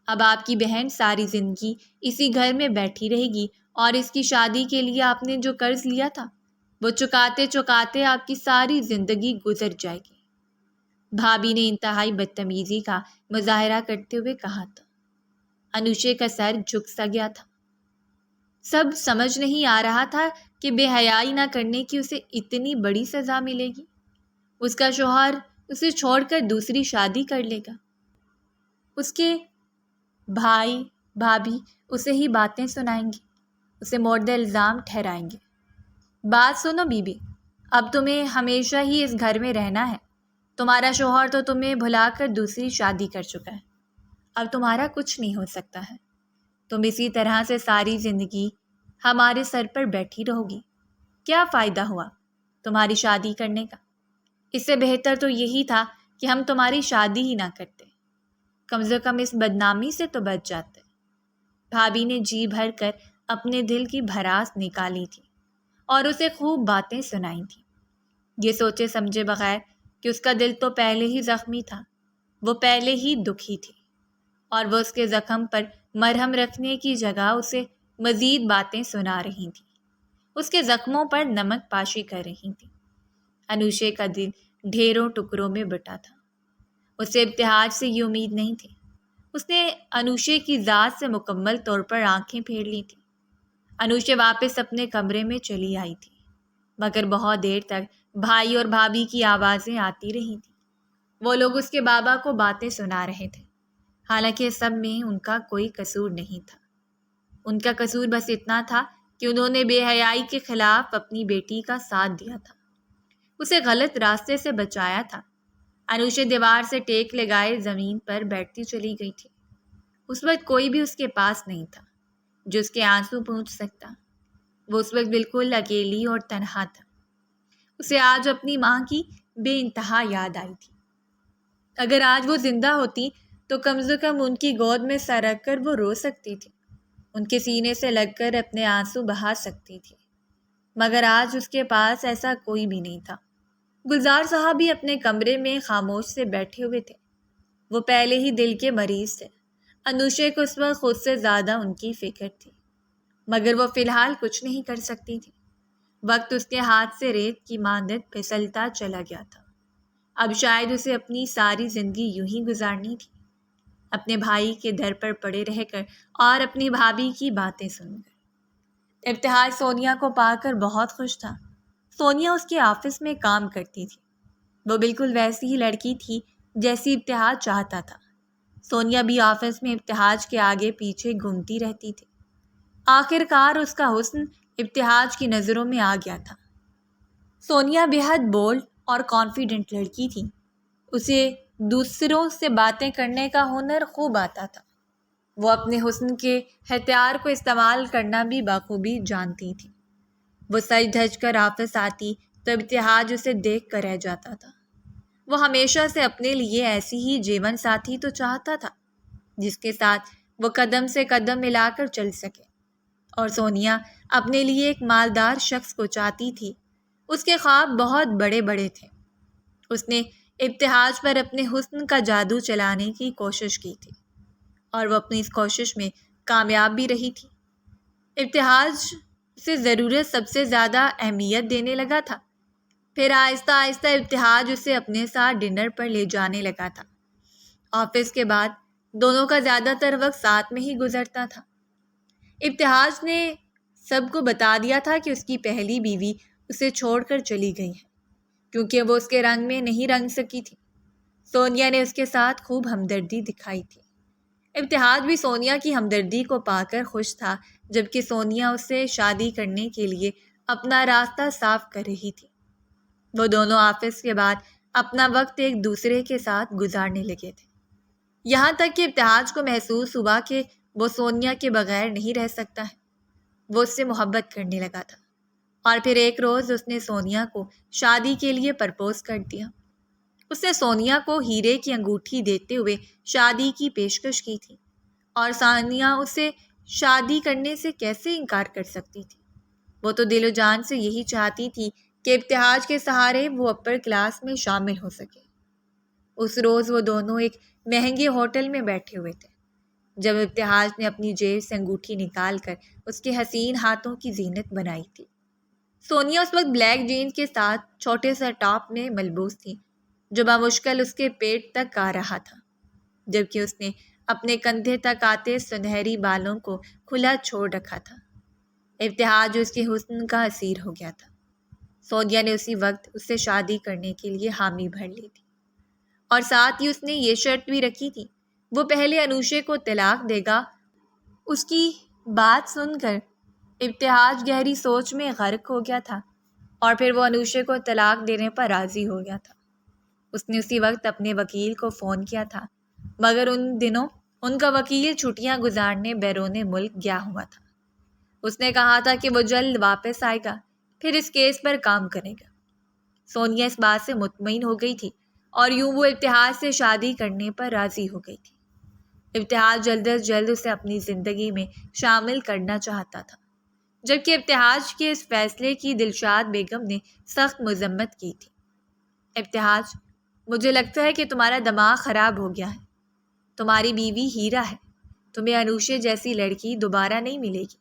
اب آپ کی بہن ساری زندگی اسی گھر میں بیٹھی رہے گی اور اس کی شادی کے لیے آپ نے جو قرض لیا تھا وہ چکاتے چکاتے آپ کی ساری زندگی گزر جائے گی۔ بھابھی نے انتہائی بدتمیزی کا مظاہرہ کرتے ہوئے کہا تھا۔ انوشے کا سر جھک سا گیا تھا۔ سب سمجھ نہیں آ رہا تھا کہ بے حیائی نہ کرنے کی اسے اتنی بڑی سزا ملے گی۔ اس کا شوہر اسے چھوڑ کر دوسری شادی کر لے گا۔ اس کے بھائی بھابھی اسے ہی باتیں سنائیں گے، اسے مورد الزام ٹھہرائیں گے۔ بات سنو بی بی، اب تمہیں ہمیشہ ہی اس گھر میں رہنا ہے۔ تمہارا شوہر تو تمہیں بھلا کر دوسری شادی کر چکا ہے، اب تمہارا کچھ نہیں ہو سکتا ہے۔ تم اسی طرح سے ساری زندگی ہمارے سر پر بیٹھی رہو گی۔ کیا فائدہ ہوا تمہاری شادی کرنے کا؟ اس سے بہتر تو یہی تھا کہ ہم تمہاری شادی ہی نہ کرتے، کم سے کم اس بدنامی سے تو بچ جاتے۔ بھابھی نے جی بھر کر اپنے دل کی بھراس نکالی تھی اور اسے خوب باتیں سنائی تھیں، یہ سوچے سمجھے بغیر کہ اس کا دل تو پہلے ہی زخمی تھا، وہ پہلے ہی دکھی تھی، اور وہ اس کے زخم پر مرہم رکھنے کی جگہ اسے مزید باتیں سنا رہی تھی، اس کے زخموں پر نمک پاشی کر رہی تھی۔ انوشے کا دل ڈھیروں ٹکڑوں میں بٹا تھا۔ اسے ابتہاج سے یہ امید نہیں تھی۔ اس نے انوشے کی ذات سے مکمل طور پر آنکھیں پھیر لی تھی۔ انوشے واپس اپنے کمرے میں چلی آئی تھی، مگر بہت دیر تک بھائی اور بھابھی کی آوازیں آتی رہی تھیں۔ وہ لوگ اس کے بابا کو باتیں سنا رہے تھے، حالانکہ سب میں ان کا کوئی قصور نہیں تھا۔ ان کا قصور بس اتنا تھا کہ انہوں نے بے حیائی کے خلاف اپنی بیٹی کا ساتھ دیا تھا، اسے غلط راستے سے بچایا تھا۔ انوشے دیوار سے ٹیک لگائے زمین پر بیٹھتی چلی گئی تھی۔ اس وقت کوئی بھی اس کے پاس نہیں تھا۔ جو اس کے آنسو پوچھ سکتا۔ وہ اس وقت بالکل اکیلی اور تنہا تھا۔ اسے آج اپنی ماں کی بے انتہا یاد آئی تھی۔ اگر آج وہ زندہ ہوتی تو کم سے کم ان کی گود میں سر رکھ کر وہ رو سکتی تھی، ان کے سینے سے لگ کر اپنے آنسو بہا سکتی تھی، مگر آج اس کے پاس ایسا کوئی بھی نہیں تھا۔ گلزار صاحب بھی اپنے کمرے میں خاموش سے بیٹھے ہوئے تھے۔ وہ پہلے ہی دل کے مریض تھے۔ انوشے کو اس وقت خود سے زیادہ ان کی فکر تھی، مگر وہ فی الحال کچھ نہیں کر سکتی تھی۔ وقت اس کے ہاتھ سے ریت کی مانند پھسلتا چلا گیا تھا۔ اب شاید اسے اپنی ساری زندگی یوں ہی گزارنی تھی، اپنے بھائی کے در پر پڑے رہ کر اور اپنی بھابھی کی باتیں سن کر۔ ابتہاج سونیا کو پا کر بہت خوش تھا۔ سونیا اس کے آفس میں کام کرتی تھی۔ وہ بالکل ویسی ہی لڑکی تھی جیسی ابتہاج چاہتا تھا۔ سونیا بھی آفس میں ابتہاج کے آگے پیچھے گھومتی رہتی تھی۔ آخر کار اس کا حسن ابتہاج کی نظروں میں آ گیا تھا۔ سونیا بے حد بولڈ اور کانفیڈنٹ لڑکی تھی۔ اسے دوسروں سے باتیں کرنے کا ہنر خوب آتا تھا۔ وہ اپنے حسن کے ہتھیار کو استعمال کرنا بھی بخوبی جانتی تھی۔ وہ سج دھج کر آفس آتی تو ابتہاج اسے دیکھ کر رہ جاتا تھا۔ وہ ہمیشہ سے اپنے لیے ایسی ہی جیون ساتھی تو چاہتا تھا جس کے ساتھ وہ قدم سے قدم ملا کر چل سکے، اور سونیا اپنے لیے ایک مالدار شخص کو چاہتی تھی۔ اس کے خواب بہت بڑے بڑے تھے۔ اس نے ابتہاج پر اپنے حسن کا جادو چلانے کی کوشش کی تھی، اور وہ اپنی اس کوشش میں کامیاب بھی رہی تھی۔ ابتہاج سے ضرورت سب سے زیادہ اہمیت دینے لگا تھا۔ پھر آہستہ آہستہ ابتہاج اسے اپنے ساتھ ڈنر پر لے جانے لگا تھا۔ آفس کے بعد دونوں کا زیادہ تر وقت ساتھ میں ہی گزرتا تھا۔ ابتہاج نے سب کو بتا دیا تھا کہ اس کی پہلی بیوی اسے چھوڑ کر چلی گئی ہے، کیونکہ وہ اس کے رنگ میں نہیں رنگ سکی تھی۔ سونیا نے اس کے ساتھ خوب ہمدردی دکھائی تھی۔ ابتہاج بھی سونیا کی ہمدردی کو پا کر خوش تھا، جبکہ سونیا اس سے شادی کرنے کے لیے اپنا راستہ صاف کر رہی تھی۔ وہ دونوں آفس کے بعد اپنا وقت ایک دوسرے کے ساتھ گزارنے لگے تھے، یہاں تک کہ ابتہاج کو محسوس ہوا کہ وہ سونیا کے بغیر نہیں رہ سکتا ہے۔ وہ اس سے محبت کرنے لگا تھا، اور پھر ایک روز اس نے سونیا کو شادی کے لیے پرپوز کر دیا۔ اس نے سونیا کو ہیرے کی انگوٹھی دیتے ہوئے شادی کی پیشکش کی تھی، اور سونیا اسے شادی کرنے سے کیسے انکار کر سکتی تھی؟ وہ تو دل و جان سے یہی چاہتی تھی کہ ابتہاج کے سہارے وہ اپر کلاس میں شامل ہو سکے۔ اس روز وہ دونوں ایک مہنگے ہوٹل میں بیٹھے ہوئے تھے، جب ابتہاج نے اپنی جیب سے انگوٹھی نکال کر اس کے حسین ہاتھوں کی زینت بنائی تھی۔ سونیا اس وقت بلیک جینز کے ساتھ چھوٹے سے ٹاپ میں ملبوس تھی، جو بمشکل اس کے پیٹ تک آ رہا تھا، جبکہ اس نے اپنے کندھے تک آتے سنہری بالوں کو کھلا چھوڑ رکھا تھا۔ ابتہاج اس کے حسن کا اسیر ہو گیا تھا۔ سونیا نے اسی وقت اس سے شادی کرنے کے لیے حامی بھر لی تھی، اور ساتھ ہی اس نے یہ شرط بھی رکھی تھی وہ پہلے انوشے کو طلاق دے گا۔ اس کی بات سن کر ابتہاج گہری سوچ میں غرق ہو گیا تھا، اور پھر وہ انوشے کو طلاق دینے پر راضی ہو گیا تھا۔ اس نے اسی وقت اپنے وکیل کو فون کیا تھا، مگر ان دنوں ان کا وکیل چھٹیاں گزارنے بیرون ملک گیا ہوا تھا۔ اس نے کہا تھا کہ وہ جلد واپس آئے گا، پھر اس کیس پر کام کرے گا۔ سونیا اس بات سے مطمئن ہو گئی تھی، اور یوں وہ ابتہاج سے شادی کرنے پر راضی ہو گئی تھی۔ ابتہاج جلد از جلد اسے اپنی زندگی میں شامل کرنا چاہتا تھا، جبکہ ابتہاج کے اس فیصلے کی دلشاد بیگم نے سخت مذمت کی تھی۔ ابتہاج، مجھے لگتا ہے کہ تمہارا دماغ خراب ہو گیا ہے۔ تمہاری بیوی ہیرا ہے، تمہیں انوشے جیسی لڑکی دوبارہ نہیں ملے گی۔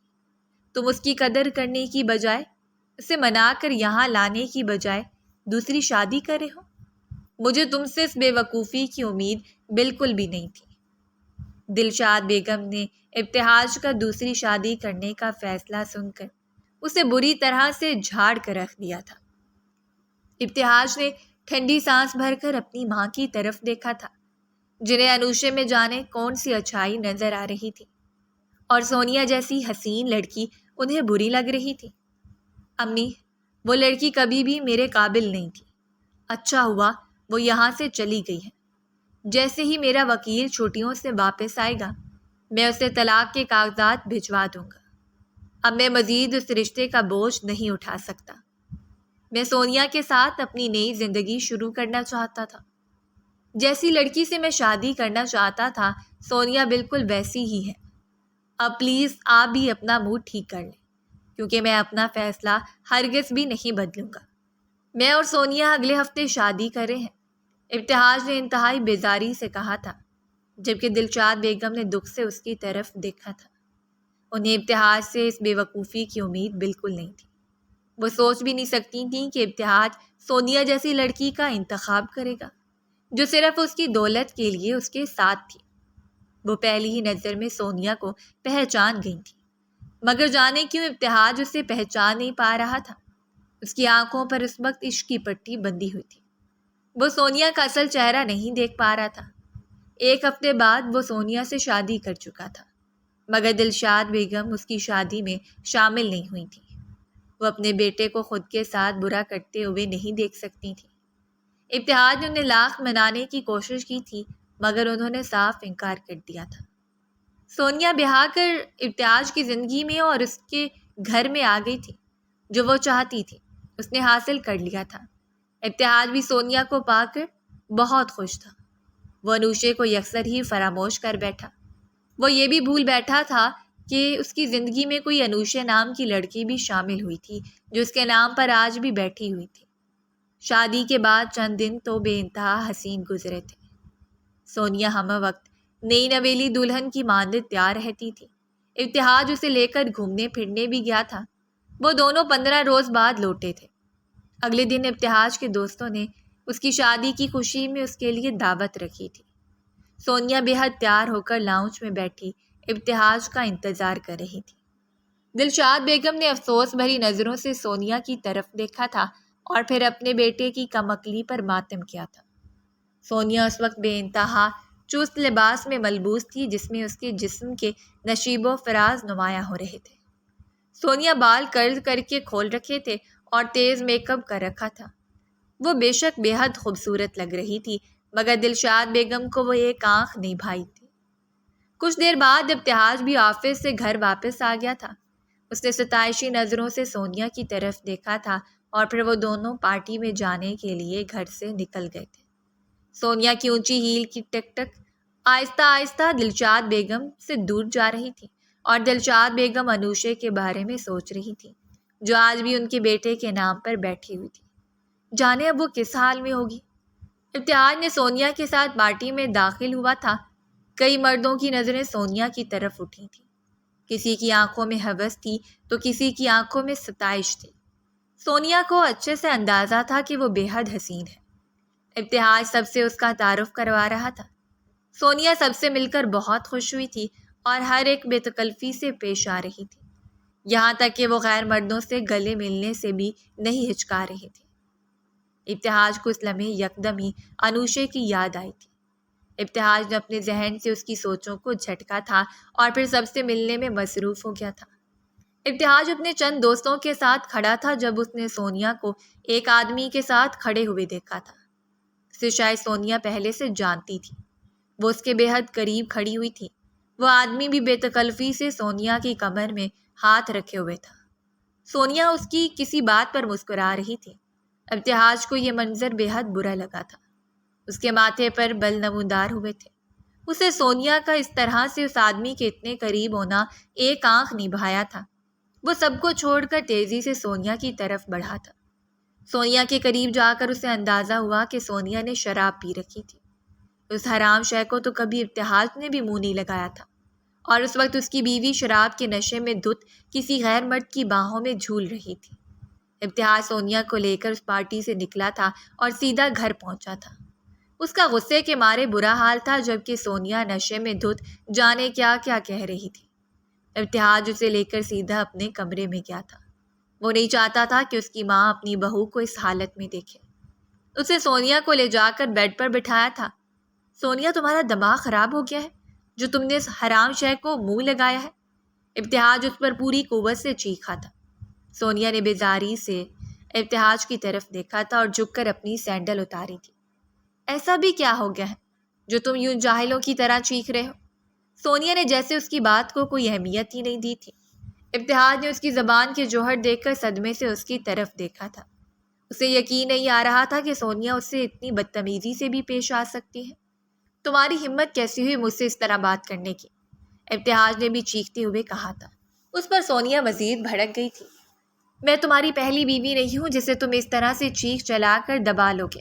تم اس کی قدر کرنے کی بجائے، اسے منا کر یہاں لانے کی بجائے دوسری شادی کر رہے ہو۔ مجھے تم سے اس بے وقوفی کی امید بالکل بھی نہیں تھی۔ دلشاد بیگم نے ابتہاج کا دوسری شادی کرنے کا فیصلہ سن کر اسے بری طرح سے جھاڑ کر رکھ دیا تھا۔ ابتہاج نے ٹھنڈی سانس بھر کر اپنی ماں کی طرف دیکھا تھا، جنہیں انوشے میں جانے کون سی اچھائی نظر آ رہی تھی، اور سونیا جیسی حسین لڑکی انہیں بری لگ رہی تھی۔ امی، وہ لڑکی کبھی بھی میرے قابل نہیں تھی۔ اچھا ہوا وہ یہاں سے چلی گئی ہے۔ جیسے ہی میرا وکیل چھٹیوں سے واپس آئے گا، میں اسے طلاق کے کاغذات بھجوا دوں گا۔ اب میں مزید اس رشتے کا بوجھ نہیں اٹھا سکتا۔ میں سونیا کے ساتھ اپنی نئی زندگی شروع کرنا چاہتا تھا۔ جیسی لڑکی سے میں شادی کرنا چاہتا تھا سونیا بالکل ویسی ہی ہے۔ اب پلیز آپ بھی اپنا موڈ ٹھیک کر لیں، کیونکہ میں اپنا فیصلہ ہرگز بھی نہیں بدلوں گا۔ میں اور سونیا اگلے ہفتے شادی کر رہے ہیں، ابتہاج نے انتہائی بیزاری سے کہا تھا، جبکہ دلشاد بیگم نے دکھ سے اس کی طرف دیکھا تھا۔ انہیں ابتہاج سے اس بے وقوفی کی امید بالکل نہیں تھی۔ وہ سوچ بھی نہیں سکتی تھیں کہ ابتہاج سونیا جیسی لڑکی کا انتخاب کرے گا جو صرف اس کی دولت کے لیے اس کے ساتھ تھی۔ وہ پہلی ہی نظر میں سونیا کو پہچان گئی تھی، مگر جانے کیوں ابتہاج اسے پہچان نہیں پا رہا تھا۔ اس کی آنکھوں پر اس وقت عشق کی پٹی بندھی ہوئی تھی۔ وہ سونیا کا اصل چہرہ نہیں دیکھ پا رہا تھا۔ ایک ہفتے بعد وہ سونیا سے شادی کر چکا تھا، مگر دلشاد بیگم اس کی شادی میں شامل نہیں ہوئی تھی۔ وہ اپنے بیٹے کو خود کے ساتھ برا کرتے ہوئے نہیں دیکھ سکتی تھی۔ ابتہاج نے انہیں لاکھ منانے کی کوشش کی تھی، مگر انہوں نے صاف انکار کر دیا تھا۔ سونیا بیاہ کر ابتہاج کی زندگی میں اور اس کے گھر میں آ گئی تھی۔ جو وہ چاہتی تھی اس نے حاصل کر لیا تھا۔ ابتہاج بھی سونیا کو پا کر بہت خوش تھا۔ وہ انوشے کو یکسر ہی فراموش کر بیٹھا۔ وہ یہ بھی بھول بیٹھا تھا کہ اس کی زندگی میں کوئی انوشے نام کی لڑکی بھی شامل ہوئی تھی جو اس کے نام پر آج بھی بیٹھی ہوئی تھی۔ شادی کے بعد چند دن تو بے انتہا حسین گزرے تھے۔ سونیا ہم وقت نئی نویلی دلہن کی مانند تیار رہتی تھی۔ ابتہاج اسے لے کر گھومنے پھرنے بھی گیا تھا۔ وہ دونوں 15 روز بعد لوٹے تھے۔ اگلے دن ابتہاج کے دوستوں نے اس کی شادی کی خوشی میں اس کے لیے دعوت رکھی تھی۔ سونیا بے حد تیار ہو کر لاؤنج میں بیٹھی ابتہاج کا انتظار کر رہی تھی۔ دلشاد بیگم نے افسوس بھری نظروں سے سونیا کی طرف دیکھا تھا اور پھر اپنے بیٹے کی کم عقلی پر ماتم کیا تھا۔ سونیا اس وقت بے انتہا چست لباس میں ملبوس تھی جس میں اس کے جسم کے نشیب و فراز نمایاں ہو رہے تھے۔ سونیا بال کرل کر کے کھول رکھے تھے اور تیز میک اپ کر رکھا تھا۔ وہ بے شک بے حد خوبصورت لگ رہی تھی، مگر دلشاد بیگم کو وہ ایک آنکھ نہیں بھائی تھی۔ کچھ دیر بعد ابتہاج بھی آفس سے گھر واپس آ گیا تھا۔ اس نے ستائشی نظروں سے سونیا کی طرف دیکھا تھا اور پھر وہ دونوں پارٹی میں جانے کے لیے گھر سے نکل گئے تھے۔ سونیا کی اونچی ہیل کی ٹک ٹک آہستہ آہستہ دلشاد بیگم سے دور جا رہی تھی اور دلشاد بیگم انوشے کے بارے میں سوچ رہی تھی جو آج بھی ان کے بیٹے کے نام پر بیٹھی ہوئی تھی۔ جانے اب وہ کس حال میں ہوگی۔ ابتہاج نے سونیا کے ساتھ پارٹی میں داخل ہوا تھا۔ کئی مردوں کی نظریں سونیا کی طرف اٹھی تھیں۔ کسی کی آنکھوں میں ہوس تھی تو کسی کی آنکھوں میں ستائش تھی۔ سونیا کو اچھے سے اندازہ تھا کہ وہ بے حد حسین ہے۔ ابتہاج سب سے اس کا تعارف کروا رہا تھا۔ سونیا سب سے مل کر بہت خوش ہوئی تھی اور ہر ایک بے تکلفی سے پیش آ رہی تھی، یہاں تک کہ وہ غیر مردوں سے گلے ملنے سے بھی نہیں ہچکا رہی تھی۔ ابتہاج کو اس لمحے یکدم ہی انوشے کی یاد آئی تھی۔ ابتہاج نے اپنے ذہن سے اس کی سوچوں کو جھٹکا تھا اور پھر سب سے ملنے میں مصروف ہو گیا تھا۔ ابتہاج اپنے چند دوستوں کے ساتھ کھڑا تھا جب اس نے سونیا کو ایک آدمی کے ساتھ کھڑے ہوئے دیکھا تھا۔ اسے شاید سونیا پہلے سے جانتی تھی۔ وہ اس کے بے حد قریب کھڑی ہوئی تھی۔ وہ آدمی بھی بے تکلفی سے سونیا کی کمر میں ہاتھ رکھے ہوئے تھا۔ سونیا اس کی کسی بات پر مسکرا رہی تھی۔ ابتہاج کو یہ منظر بے حد برا لگا تھا۔ اس کے ماتھے پر بل نمودار ہوئے تھے۔ اسے سونیا کا اس طرح سے اس آدمی کے اتنے قریب ہونا ایک آنکھ نہیں بھایا تھا۔ وہ سب کو چھوڑ کر تیزی سے سونیا کی طرف بڑھا تھا۔ سونیا کے قریب جا کر اسے اندازہ ہوا کہ سونیا نے شراب پی رکھی تھی۔ اس حرام شے کو تو کبھی ابتہاج نے بھی منہ نہیں لگایا تھا، اور اس وقت اس کی بیوی شراب کے نشے میں دھت کسی غیر مرد کی باہوں میں جھول رہی تھی۔ ابتہاج سونیا کو لے کر اس پارٹی سے نکلا تھا اور سیدھا گھر پہنچا تھا۔ اس کا غصے کے مارے برا حال تھا جبکہ سونیا نشے میں دھت جانے کیا کیا کہہ رہی تھی۔ ابتہاج اسے لے کر سیدھا اپنے کمرے میں گیا تھا۔ وہ نہیں چاہتا تھا کہ اس کی ماں اپنی بہو کو اس حالت میں دیکھے۔ اسے سونیا کو لے جا کر بیڈ پر بٹھایا تھا۔ سونیا، تمہارا دماغ خراب ہو گیا ہے جو تم نے اس حرام شے کو منہ لگایا ہے؟ ابتہاج اس پر پوری قوت سے چیخا تھا۔ سونیا نے بیزاری سے ابتہاج کی طرف دیکھا تھا اور جھک کر اپنی سینڈل اتاری تھی۔ ایسا بھی کیا ہو گیا ہے جو تم یوں جاہلوں کی طرح چیخ رہے ہو؟ سونیا نے جیسے اس کی بات کو کوئی اہمیت ہی نہیں دی تھی۔ ابتہاج نے اس کی زبان کے جوہر دیکھ کر صدمے سے اس کی طرف دیکھا تھا۔ اسے یقین نہیں آ رہا تھا کہ سونیا اس سے اتنی بدتمیزی سے بھی پیش آ سکتی ہے۔ تمہاری ہمت کیسی ہوئی مجھ سے اس طرح بات کرنے کی؟ ابتہاج نے بھی چیختے ہوئے کہا تھا۔ اس پر سونیا مزید بھڑک گئی تھی۔ میں تمہاری پہلی بیوی نہیں ہوں جسے تم اس طرح سے چیخ چلا کر دبا لو گے۔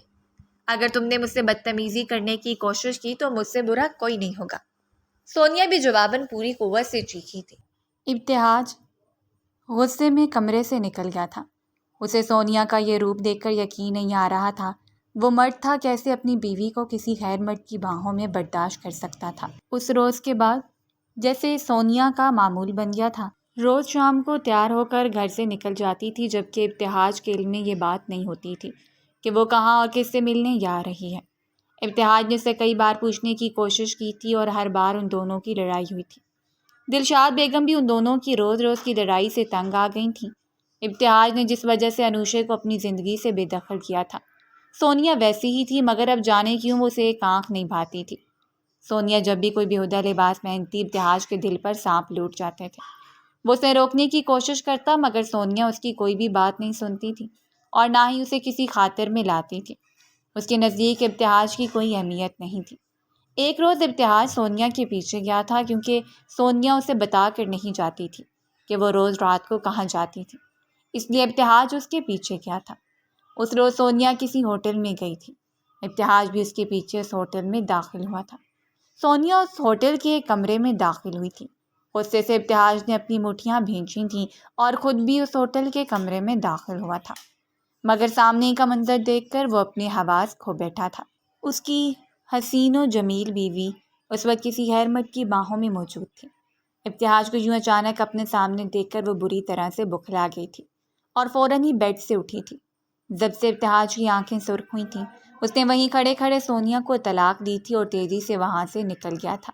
اگر تم نے مجھ سے بدتمیزی کرنے کی کوشش کی تو مجھ سے برا کوئی نہیں ہوگا۔ سونیا بھی جواباً پوری قوت سے چیخی تھی۔ ابتہاج غصے میں کمرے سے نکل گیا تھا۔ اسے سونیا کا یہ روپ دیکھ کر یقین نہیں آ رہا تھا۔ وہ مرد تھا کیسے اپنی بیوی کو کسی غیر مرد کی باہوں میں برداشت کر سکتا تھا۔ اس روز کے بعد جیسے سونیا کا معمول بن گیا تھا، روز شام کو تیار ہو کر گھر سے نکل جاتی تھی، جبکہ ابتہاج کے علم میں یہ بات نہیں ہوتی تھی کہ وہ کہاں اور کس سے ملنے جا رہی ہے۔ ابتہاج نے اسے کئی بار پوچھنے کی کوشش کی تھی اور ہر بار ان دونوں کی لڑائی ہوئی تھی۔ دلشاد بیگم بھی ان دونوں کی روز روز کی لڑائی سے تنگ آ گئی تھیں۔ ابتہاج نے جس وجہ سے انوشے کو اپنی زندگی سے بے دخل کیا تھا، سونیا ویسی ہی تھی، مگر اب جانے کیوں وہ اسے ایک آنکھ نہیں بھاتی تھی۔ سونیا جب بھی کوئی بیہودہ لباس پہنتی، ابتہاج کے دل پر سانپ لوٹ جاتے تھے۔ وہ اسے روکنے کی کوشش کرتا، مگر سونیا اس کی کوئی بھی بات نہیں سنتی تھی اور نہ ہی اسے کسی خاطر میں لاتی تھی۔ اس کے نزدیک ابتہاج کی کوئی اہمیت نہیں تھی۔ ایک روز ابتہاج سونیا کے پیچھے گیا تھا، کیونکہ سونیا اسے بتا کر نہیں جاتی تھی کہ وہ روز رات کو کہاں جاتی تھی، اس لیے ابتہاج اس کے پیچھے گیا تھا۔ اس روز سونیا کسی ہوٹل میں گئی تھی۔ ابتہاج بھی اس کے پیچھے اس ہوٹل میں داخل ہوا تھا۔ سونیا اس ہوٹل کے ایک کمرے میں داخل ہوئی تھی۔ غصے سے ابتہاج نے اپنی مٹھیاں بھینچی تھیں اور خود بھی اس ہوٹل کے کمرے میں داخل ہوا تھا، مگر سامنے کا منظر دیکھ کر وہ اپنے حواس کھو بیٹھا تھا۔ اس کی حسین و جمیل بیوی اس وقت کسی غیر مرد کی باہوں میں موجود تھی۔ ابتہاج کو یوں اچانک اپنے سامنے دیکھ کر وہ بری طرح سے بکھلا گئی تھی اور فوراً ہی بیڈ سے اٹھی تھی۔ جب سے ابتہاج کی آنکھیں سرخ ہوئی تھیں، اس نے وہیں کھڑے کھڑے سونیا کو طلاق دی تھی اور تیزی سے وہاں سے نکل گیا تھا۔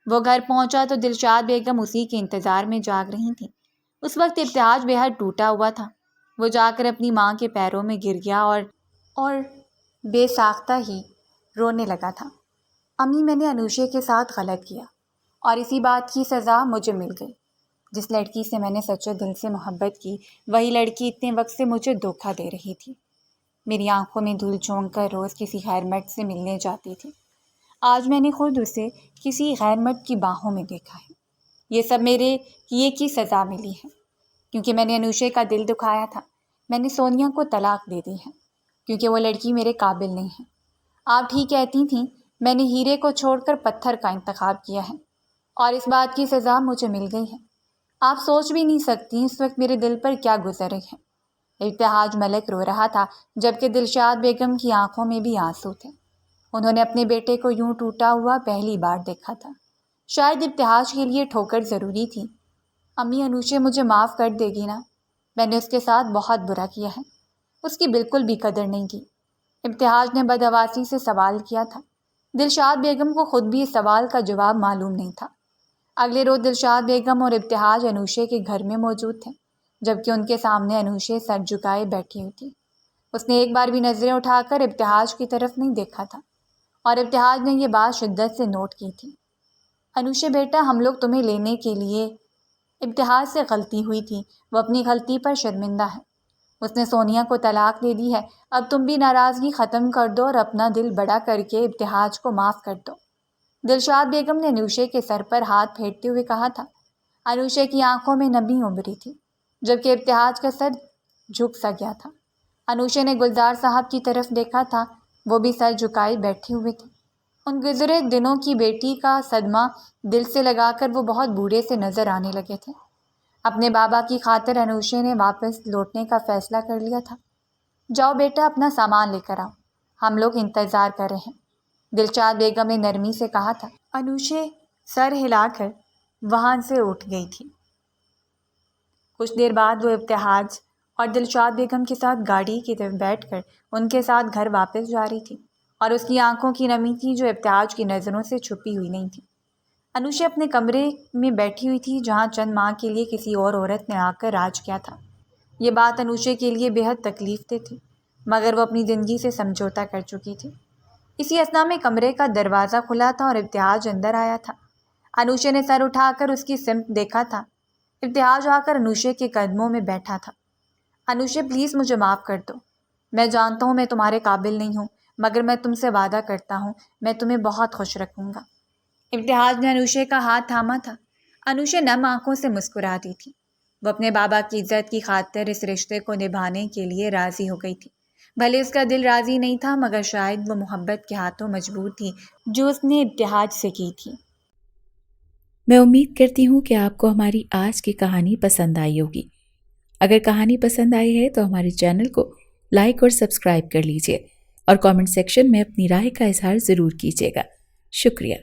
وہ گھر پہنچا تو دلشاد بیگم اسی کے انتظار میں جاگ رہی تھیں۔ اس وقت ابتہاج بے حد ٹوٹا ہوا تھا۔ وہ جا کر اپنی ماں کے پیروں میں گر گیا اور بے ساختہ ہی رونے لگا تھا۔ امی، میں نے انوشے کے ساتھ غلط کیا اور اسی بات کی سزا مجھے مل گئی۔ جس لڑکی سے میں نے سچے دل سے محبت کی، وہی لڑکی اتنے وقت سے مجھے دھوکہ دے رہی تھی۔ میری آنکھوں میں دھول جھونک کر روز کسی غیر مرد سے ملنے جاتی تھی۔ آج میں نے خود اسے کسی غیر مرد کی باہوں میں دیکھا ہے۔ یہ سب میرے کیے کی سزا ملی ہے، کیونکہ میں نے انوشے کا دل دکھایا تھا۔ میں نے سونیا کو طلاق دے دی ہے، کیونکہ وہ لڑکی میرے قابل نہیں ہے۔ آپ ٹھیک کہتی تھیں، میں نے ہیرے کو چھوڑ کر پتھر کا انتخاب کیا ہے اور اس بات کی سزا مجھے مل گئی ہے۔ آپ سوچ بھی نہیں سکتی اس وقت میرے دل پر کیا گزر رہی ہے۔ ابتہاج ملک رو رہا تھا، جبکہ دلشاد بیگم کی آنکھوں میں بھی آنسو تھے۔ انہوں نے اپنے بیٹے کو یوں ٹوٹا ہوا پہلی بار دیکھا تھا۔ شاید ابتہاج کے لیے ٹھوکر ضروری تھی۔ امی، انوشے مجھے معاف کر دے گی نا؟ میں نے اس کے ساتھ بہت برا کیا ہے، اس کی بالکل بھی قدر نہیں کی۔ ابتہاج نے بدحواسی سے سوال کیا تھا۔ دلشاد بیگم کو خود بھی اس سوال کا جواب معلوم نہیں تھا۔ اگلے روز دلشاد بیگم اور ابتہاج انوشے کے گھر میں موجود تھے، جبکہ ان کے سامنے انوشے سر جھکائے بیٹھی ہوئی تھی۔ اس نے ایک بار بھی نظریں اٹھا کر ابتہاج کی طرف نہیں دیکھا تھا اور ابتہاج نے یہ بات شدت سے نوٹ کی تھی۔ انوشے بیٹا، ہم لوگ تمہیں لینے کے لیے ابتہاج سے غلطی ہوئی تھی، وہ اپنی غلطی پر شرمندہ ہے۔ اس نے سونیا کو طلاق دے دی ہے، اب تم بھی ناراضگی ختم کر دو اور اپنا دل بڑا کر کے ابتہاج کو معاف کر دو۔ دلشاد بیگم نے انوشے کے سر پر ہاتھ پھیرتے ہوئے کہا تھا۔ انوشے کی آنکھوں میں نمی ابھری تھی، جبکہ ابتہاج کا سر جھک سا گیا تھا۔ انوشے نے گلزار صاحب کی طرف دیکھا تھا، وہ بھی سر جھکائے بیٹھے ہوئے تھے۔ ان گزرے دنوں کی بیٹی کا صدمہ دل سے لگا کر وہ بہت بوڑھے سے نظر آنے لگے تھے۔ اپنے بابا کی خاطر انوشے نے واپس لوٹنے کا فیصلہ کر لیا تھا۔ جاؤ بیٹا، اپنا سامان لے کر آؤ، ہم لوگ انتظار کر رہے ہیں، دلشاد بیگم نے نرمی سے کہا تھا۔ انوشے سر ہلا کر وہاں سے اٹھ گئی تھی۔ کچھ دیر بعد وہ ابتہاج اور دلشاد بیگم کے ساتھ گاڑی کی طرف بیٹھ کر ان کے ساتھ گھر واپس جا رہی تھی، اور اس کی آنکھوں کی نمی تھی جو ابتہاج کی نظروں سے چھپی ہوئی نہیں تھی۔ انوشے اپنے کمرے میں بیٹھی ہوئی تھی، جہاں چند ماہ کے لیے کسی اور عورت نے آ کر راج کیا تھا۔ یہ بات انوشے کے لیے بے حد تکلیف دہ تھی، مگر وہ اپنی زندگی سے سمجھوتا کر چکی تھی۔ اسی اثنا میں کمرے کا دروازہ کھلا تھا اور ابتہاج اندر آیا تھا۔ انوشے نے سر اٹھا کر اس کی سمت دیکھا تھا۔ ابتہاج آ کر انوشے کے قدموں میں بیٹھا تھا۔ انوشے پلیز مجھے معاف کر دو، میں جانتا ہوں میں تمہارے قابل نہیں ہوں، مگر میں تم سے وعدہ کرتا ہوں میں تمہیں بہت خوش رکھوں گا۔ ابتہاج نے انوشے کا ہاتھ تھاما تھا۔ انوشے نم آنکھوں سے مسکراتی تھی۔ وہ اپنے بابا کی عزت کی خاطر اس رشتے کو نبھانے کے لیے راضی ہو گئی تھی۔ بھلے اس کا دل راضی نہیں تھا، مگر شاید وہ محبت کے ہاتھوں مجبور تھی جو اس نے ابتہاج سے کی تھی۔ میں امید کرتی ہوں کہ آپ کو ہماری آج کی کہانی پسند آئی ہوگی۔ اگر کہانی پسند آئی ہے تو ہمارے چینل کو لائک اور سبسکرائب کر لیجیے اور کامنٹ سیکشن میں اپنی رائے کا اظہار ضرور کیجیے گا۔ شکریہ۔